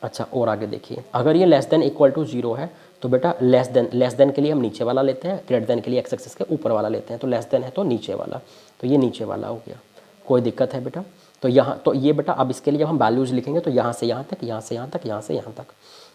अच्छा, और आगे देखिए, अगर ये लेस देन इक्वल टू 0 है तो बेटा लेस देन के लिए हम नीचे वाला लेते हैं, ग्रेटर देन के लिए एक्स एक्सिस के ऊपर वाला लेते हैं। तो लेस देन है तो नीचे वाला, तो ये नीचे वाला हो गया। कोई दिक्कत है बेटा? तो यहाँ तो ये बेटा अब इसके लिए जब हम वैल्यूज़ लिखेंगे तो यहाँ से यहाँ तक, यहाँ से यहाँ तक, यहाँ से यहाँ तक,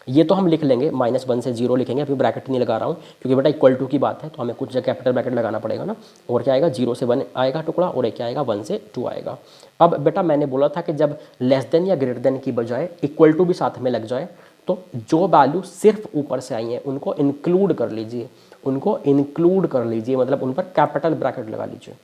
ये तो हम लिख लेंगे -1 से 0 लिखेंगे। अभी ब्रैकेट नहीं लगा रहा हूँ क्योंकि बेटा इक्वल टू की बात है तो हमें कुछ जगह कैपिटल ब्रैकेट लगाना पड़ेगा ना। और क्या आएगा, 0 से 1 आएगा टुकड़ा, और एक क्या आएगा, 1 से 2 आएगा। अब बेटा मैंने बोला था कि जब लेस देन या ग्रेटर देन की बजाय इक्वल टू भी साथ में लग जाए तो जो वैल्यू सिर्फ ऊपर से आई है उनको इंक्लूड कर लीजिए, उनको इंक्लूड कर लीजिए, मतलब उन पर कैपिटल ब्रैकेट लगा लीजिए।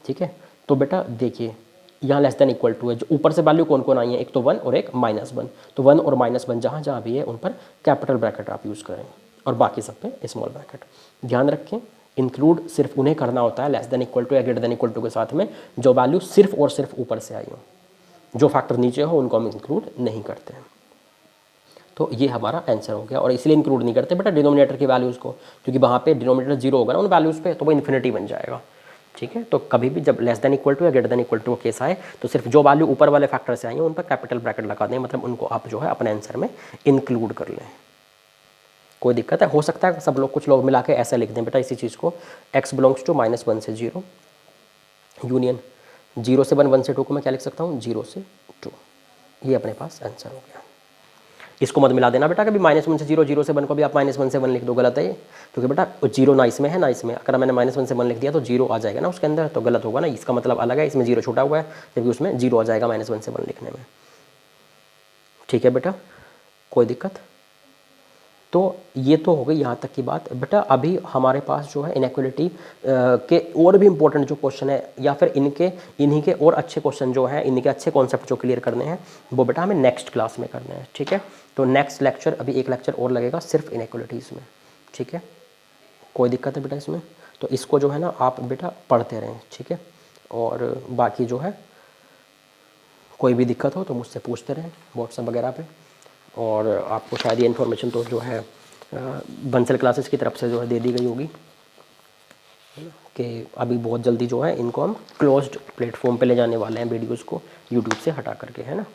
ठीक है, तो बेटा देखिए यहाँ लेस देन इक्वल टू है, जो ऊपर से वैल्यू कौन कौन आई है, एक तो 1 और एक -1। तो 1 और -1 जहाँ जहाँ भी है उन पर कैपिटल ब्रैकेट आप यूज़ करें और बाकी सब पे स्मॉल ब्रैकेट। ध्यान रखें, इंक्लूड सिर्फ उन्हें करना होता है लेस देन इक्वल टू या ग्रेटर देन इक्वल टू के साथ में जो वैल्यू सिर्फ और सिर्फ ऊपर से आई हो। जो फैक्टर नीचे हो उनको हम इंक्लूड नहीं करते हैं। तो ये हमारा आंसर हो गया। और इसलिए इंक्लूड नहीं करते बेटा डिनोमिनेटर की वैल्यूज़ को, क्योंकि वहाँ पे डिनोमिनेटर 0 होगा ना उन वैल्यूज़ पे, तो वो इन्फिनिटी बन जाएगा। ठीक है, तो कभी भी जब लेस देन इक्वल टू या greater than equal to case आए तो सिर्फ जो वैल्यू ऊपर वाले फैक्टर से आई है उन पर कैपिटल ब्रैकेट लगा दें, मतलब उनको आप जो है अपने आंसर में इंक्लूड कर लें। कोई दिक्कत है? हो सकता है सब लोग, कुछ लोग मिला के ऐसा लिख दें बेटा इसी चीज़ को, x बिलोंग्स टू -1 से 0 यूनियन 0 से 1, 1 से 2 को मैं क्या लिख सकता हूँ, 0 से 2। ये अपने पास आंसर हो गया। इसको मत मिला देना बेटा कभी -1 से 0, 0 से 1 को भी आप -1 से 1 लिख दो, गलत है ये, क्योंकि बेटा 0 ना इसमें है ना इसमें। अगर मैंने -1 से 1 लिख दिया तो 0 आ जाएगा ना उसके अंदर, तो गलत होगा ना। इसका मतलब अलग है, इसमें 0 छूटा हुआ है जबकि उसमें 0 आ जाएगा -1 से 1 लिखने में। ठीक है बेटा, कोई दिक्कत? तो ये तो हो गई यहाँ तक की बात बेटा। अभी हमारे पास जो है इनइक्वालिटी के और भी इंपॉर्टेंट जो क्वेश्चन है या फिर इन्हीं के और अच्छे क्वेश्चन जो हैं, इन्हीं के अच्छे कॉन्सेप्ट जो क्लियर करने हैं वो बेटा हमें नेक्स्ट क्लास में करने हैं। ठीक है, तो नेक्स्ट लेक्चर, अभी एक लेक्चर और लगेगा सिर्फ इनइक्वालिटीज़ में। ठीक है, कोई दिक्कत है बेटा इसमें? तो इसको जो है ना आप बेटा पढ़ते रहें। ठीक है, और बाकी जो है कोई भी दिक्कत हो तो मुझसे पूछते रहें व्हाट्सएप वगैरह पे। और आपको शायद ये इन्फॉर्मेशन तो जो है बंसल क्लासेस की तरफ से जो है दे दी गई होगी कि अभी बहुत जल्दी जो है इनको हम क्लोज्ड प्लेटफॉर्म पे ले जाने वाले हैं वीडियोस को, यूट्यूब से हटा करके, है ना।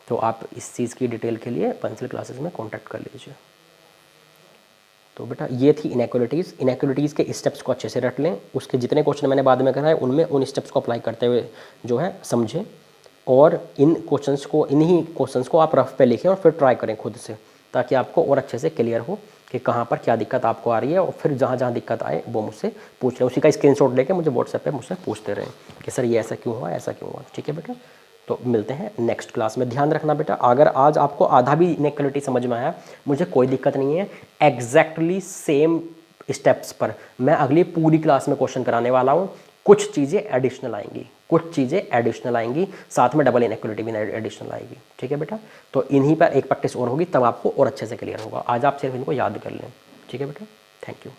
तो आप इस चीज़ की डिटेल के लिए बंसल क्लासेस में कांटेक्ट कर लीजिए। तो बेटा ये थी इनइक्वालिटीज़ के स्टेप्स को अच्छे से रट लें। उसके जितने क्वेश्चन मैंने बाद में कराए उनमें उन स्टेप्स को अप्लाई करते हुए जो है समझें, और इन क्वेश्चंस को, इन्हीं क्वेश्चंस को आप रफ पे लिखें और फिर ट्राई करें खुद से, ताकि आपको और अच्छे से क्लियर हो कि कहाँ पर क्या दिक्कत आपको आ रही है। और फिर जहाँ जहाँ दिक्कत आए वो मुझसे पूछ लें, उसी का स्क्रीनशॉट लेके मुझे व्हाट्सएप पे मुझसे पूछते रहें कि सर ये ऐसा क्यों हुआ, ऐसा क्यों हुआ। ठीक है बेटा, तो मिलते हैं नेक्स्ट क्लास में। ध्यान रखना बेटा, अगर आज आपको आधा भी इनइक्वालिटी समझ में आया मुझे कोई दिक्कत नहीं है। एग्जैक्टली सेम स्टेप्स पर मैं अगली पूरी क्लास में क्वेश्चन कराने वाला हूँ। कुछ चीज़ें एडिशनल आएंगी, साथ में डबल इनइक्वालिटी भी एडिशनल आएगी। ठीक है बेटा, तो इन्हीं पर एक प्रैक्टिस और होगी, तब आपको और अच्छे से क्लियर होगा। आज आप सिर्फ इनको याद कर लें। ठीक है बेटा, थैंक यू।